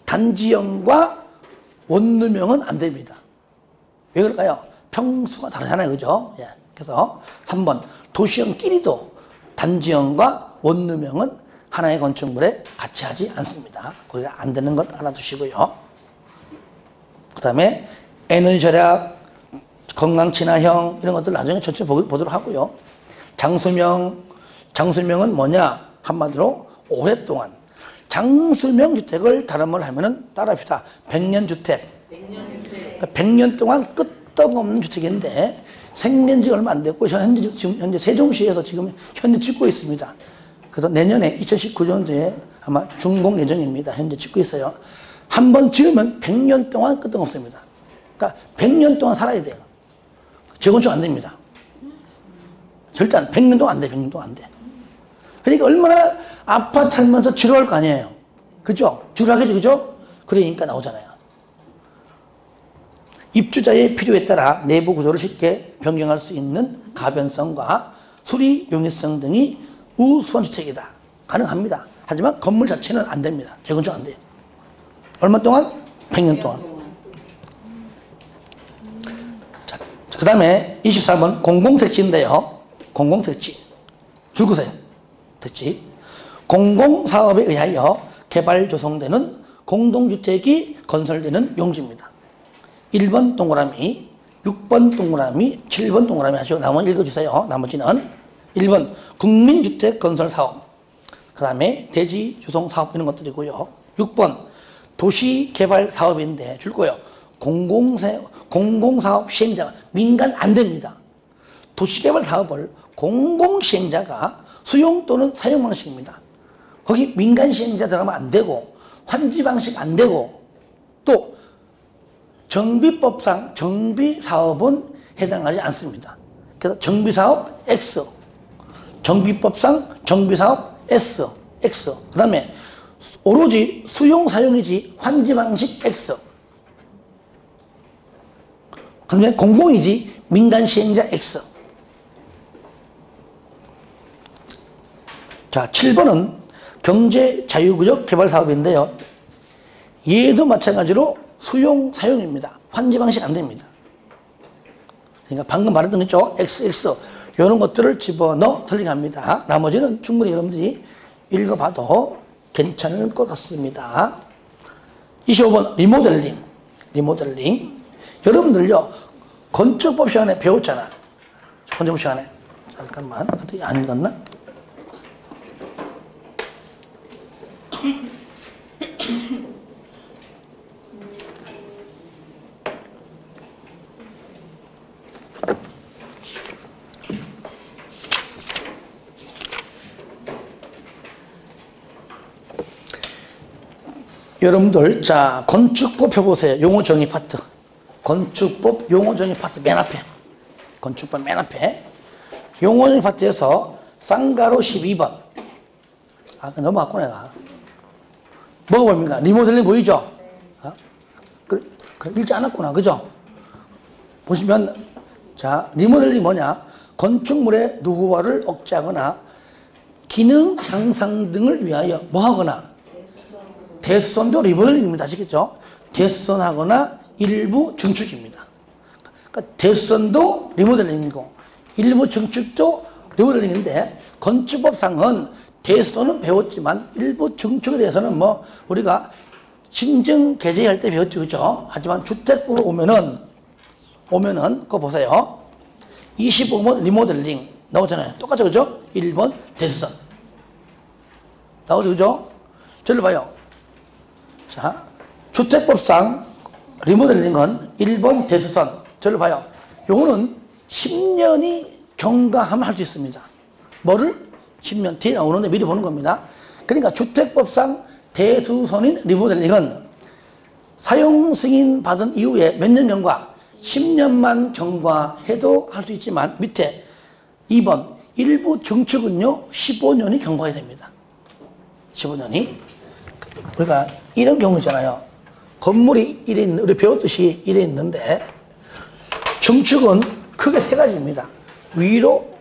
단지형과 원룸형은 안 됩니다. 왜 그럴까요? 평수가 다르잖아요. 그죠? 예. 그래서 3번. 도시형끼리도 단지형과 원룸형은 하나의 건축물에 같이 하지 않습니다. 거기가 안 되는 것 알아두시고요. 그 다음에 에너지 절약, 건강 친화형 이런 것들 나중에 전체 보도록 하고요. 장수명은 뭐냐? 한마디로 오랫동안 장수명 주택을 다른 말로 하면은 따라합시다. 100년 주택. 100년 동안 끄떡없는 주택인데 생긴 지 얼마 안 됐고 현재 세종시에서 지금 현재 짓고 있습니다. 그래서 내년에 2019년도에 아마 준공 예정입니다. 현재 짓고 있어요. 한번 지으면 100년 동안 끄떡없습니다. 그러니까 100년 동안 살아야 돼요. 재건축 안 됩니다. 절대 100년 동안 안 돼. 100년 동안 안 돼. 그러니까 얼마나 아파트 살면서 지루할 거 아니에요. 그죠? 지루하겠죠, 그죠? 그러니까 나오잖아요. 입주자의 필요에 따라 내부 구조를 쉽게 변경할 수 있는 가변성과 수리 용이성 등이 우수한 주택이다. 가능합니다. 하지만 건물 자체는 안 됩니다. 재건축 안 돼요. 얼마 동안? 100년 동안. 자, 그 다음에 24번 공공택지인데요. 공공택지. 줄 그세요. 택지. 공공사업에 의하여 개발 조성되는 공동주택이 건설되는 용지입니다. 1번 동그라미, 6번 동그라미, 7번 동그라미 하시고 나머지 읽어주세요. 나머지는 1번 국민주택 건설사업, 그 다음에 대지 조성 사업 이런 것들이고요. 6번 도시개발 사업인데 줄 거예요. 공공사업 시행자가 민간 안 됩니다. 도시개발 사업을 공공시행자가 수용 또는 사용 방식입니다. 거기 민간 시행자 들어가면 안 되고 환지 방식 안 되고 또 정비법상 정비사업은 해당하지 않습니다. 그래서 정비사업 X, 정비법상 정비사업 S, X. 그 다음에 오로지 수용 사용이지 환지 방식 X. 그 다음에 공공이지 민간 시행자 X. 자, 7번은 경제자유구역 개발사업인데요. 얘도 마찬가지로 수용 사용입니다. 환지 방식 안 됩니다. 그러니까 방금 말했던 거 있죠? XX. 이런 것들을 집어넣어 틀리게 합니다. 나머지는 충분히 여러분들이 읽어봐도 괜찮을 것 같습니다. 25번 리모델링. 리모델링. 여러분들요, 건축법 시간에 배웠잖아. 건축법 시간에. 잠깐만. 그때 안 읽었나? 여러분들, 자, 건축법 펴보세요. 용어 정의 파트. 건축법 용어 정의 파트 맨 앞에. 건축법 맨 앞에. 용어 정의 파트에서 쌍가로 12번. 아까 넘어갔고 내가. 뭐가 보입니까? 리모델링 보이죠? 어? 읽지 않았구나. 그죠? 보시면, 자, 리모델링이 뭐냐? 건축물의 노후화를 억제하거나 기능 향상 등을 위하여 뭐 하거나 대수선도 리모델링입니다. 아시겠죠? 대수선하거나 일부 증축입니다. 그러니까 대수선도 리모델링이고 일부 증축도 리모델링인데 건축법상은 대수선은 배웠지만 일부 증축에 대해서는 뭐 우리가 신증 개재할 때 배웠죠. 그죠? 하지만 주택법으로 오면은 그거 보세요. 25번 리모델링 나오잖아요. 똑같죠. 그죠? 1번 대수선 나오죠. 그죠? 저를 봐요. 자, 주택법상 리모델링은 1번 대수선. 저를 봐요. 요거는 10년이 경과하면 할 수 있습니다. 뭐를? 10년 뒤에 나오는데 미리 보는 겁니다. 그러니까 주택법상 대수선인 리모델링은 사용 승인 받은 이후에 몇 년 경과? 10년만 경과해도 할 수 있지만 밑에 2번 일부 증축은요 15년이 경과해야 됩니다. 15년이. 그러니까 이런 경우 있잖아요. 건물이 이래 있는, 우리 배웠듯이 이래 있는데 증축은 크게 세 가지입니다. 위로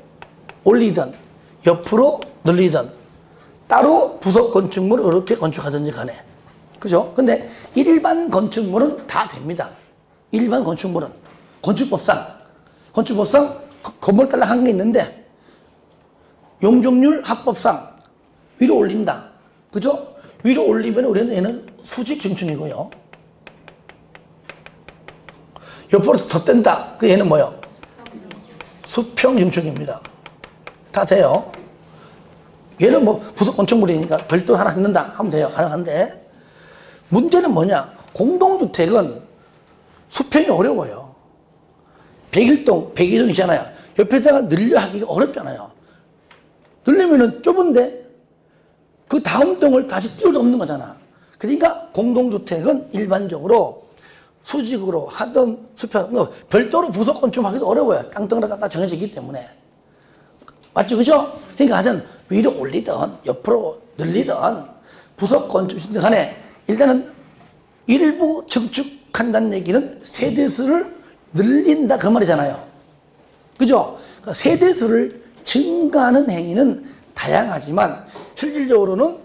올리든 옆으로 늘리든 따로 부속 건축물을 이렇게 건축하든지 간에. 그죠? 근데 일반 건축물은 다 됩니다. 일반 건축물은 건축법상 건물 딸랑 한 게 있는데 용적률 합법상 위로 올린다. 그죠? 위로 올리면 우리는 얘는 수직 증축이고요. 옆으로 더 뗀다. 그 얘는 뭐요? 수평 증축입니다. 다 돼요. 얘는 뭐 부속 건축물이니까 별도 하나 넣는다 하면 돼요. 가능한데 문제는 뭐냐? 공동주택은 수평이 어려워요. 101동, 102동이잖아요. 옆에다가 늘려 하기가 어렵잖아요. 늘리면은 좁은데 그 다음 동을 다시 띄울 수 없는 거잖아. 그러니까 공동주택은 일반적으로 수직으로 하던 수평, 별도로 부속 건축하기도 어려워요. 땅덩어리가 딱 정해져 있기 때문에. 맞죠? 그죠? 그러니까 하여튼 위로 올리든 옆으로 늘리든 부속 건축이든 간에 일단은 일부 증축한다는 얘기는 세대수를 늘린다 그 말이잖아요. 그죠? 그러니까 세대수를 증가하는 행위는 다양하지만 실질적으로는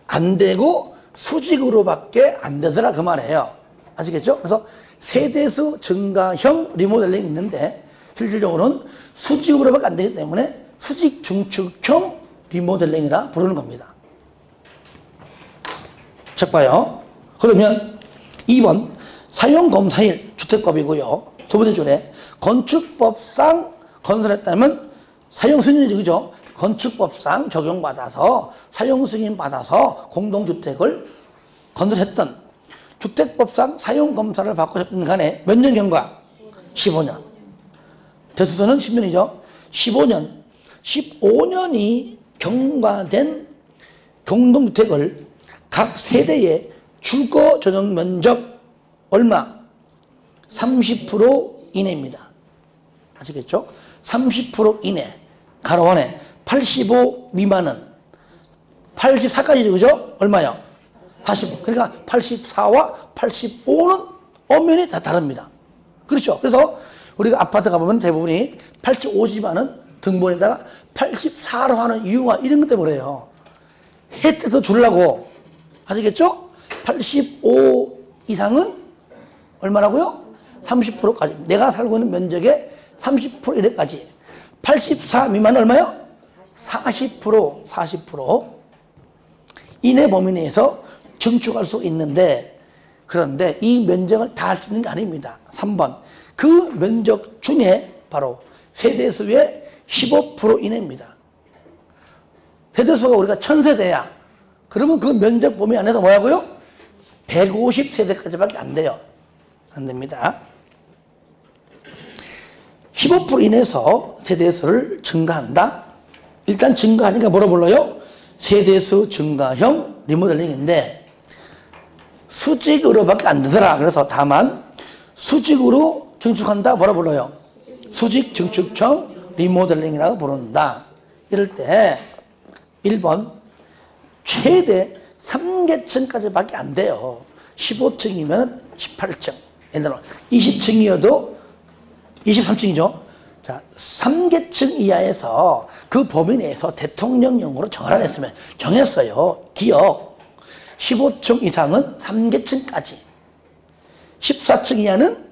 안 되고 수직으로밖에 안 되더라 그 말이에요. 아시겠죠? 그래서 세대수 증가형 리모델링이 있는데 실질적으로는 수직으로밖에 안 되기 때문에 수직 중축형 리모델링이라 부르는 겁니다. 책 봐요. 그러면 2번 사용검사일 주택법이고요. 두 번째 줄에 건축법상 건설했다면 사용승인이죠. 그죠? 건축법상 적용받아서 사용승인 받아서 공동주택을 건설했던 주택법상 사용검사를 받고 싶은 간에 몇 년 경과? 15년. 대수서는 10년이죠. 15년. 15년이 경과된 공동주택을 각 세대의 주거 전용 면적 얼마? 30% 이내입니다. 아시겠죠? 30% 이내. 가로 안에 85 미만은 84까지죠. 그죠? 얼마요? 45. 그러니까 84와 85는 엄연히 다 다릅니다. 그렇죠? 그래서 우리가 아파트 가보면 대부분이 85지만은 등본에다가 84로 하는 이유가 이런 것 때문에요. 혜택도 주려고. 아시겠죠? 85 이상은 얼마라고요? 30%까지. 내가 살고 있는 면적의 30% 이내까지. 84 미만 얼마요? 40% 이내 범위 내에서 증축할 수 있는데, 그런데 이 면적을 다 할 수 있는 게 아닙니다. 3번. 그 면적 중에 바로 세대수의 15% 이내입니다. 세대수가 우리가 1000세대야. 그러면 그 면적 범위 안에서 뭐라고요? 150세대까지밖에 안 돼요. 안 됩니다. 15% 이내에서 세대수를 증가한다. 일단 증가하니까 뭐라 불러요? 세대수 증가형 리모델링인데 수직으로밖에 안 되더라. 그래서 다만 수직으로 증축한다. 뭐라 불러요? 수직 증축형 리모델링이라고 부른다. 이럴 때 1번 최대 3계층까지밖에 안 돼요. 15층이면 18층. 예를 들어 20층이어도 23층이죠. 자, 3계층 이하에서 그 범위 내에서 대통령령으로 정하라 했으면 정했어요. 기억. 15층 이상은 3계층까지. 14층 이하는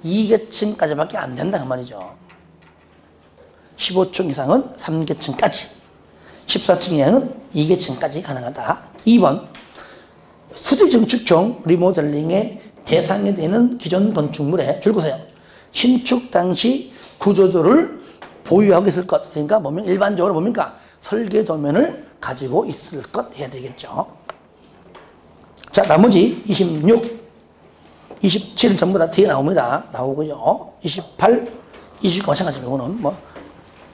2계층까지밖에 안 된다 그 말이죠. 15층 이상은 3계층까지. 14층 이하는 2계층까지 가능하다. 2번 수직 증축형 리모델링의 대상이 되는 기존 건축물에 줄 보세요. 신축 당시 구조도를 보유하고 있을 것. 그러니까 보면 일반적으로 뭡니까? 설계 도면을 가지고 있을 것 해야 되겠죠. 자, 나머지 26, 27은 전부 다 뒤에 나옵니다. 나오고요. 28, 29 마찬가지로 이거는 뭐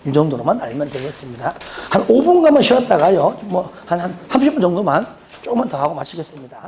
이 정도로만 알면 되겠습니다. 한 5분간만 쉬었다가요. 뭐 한 30분 정도만 조금만 더 하고 마치겠습니다.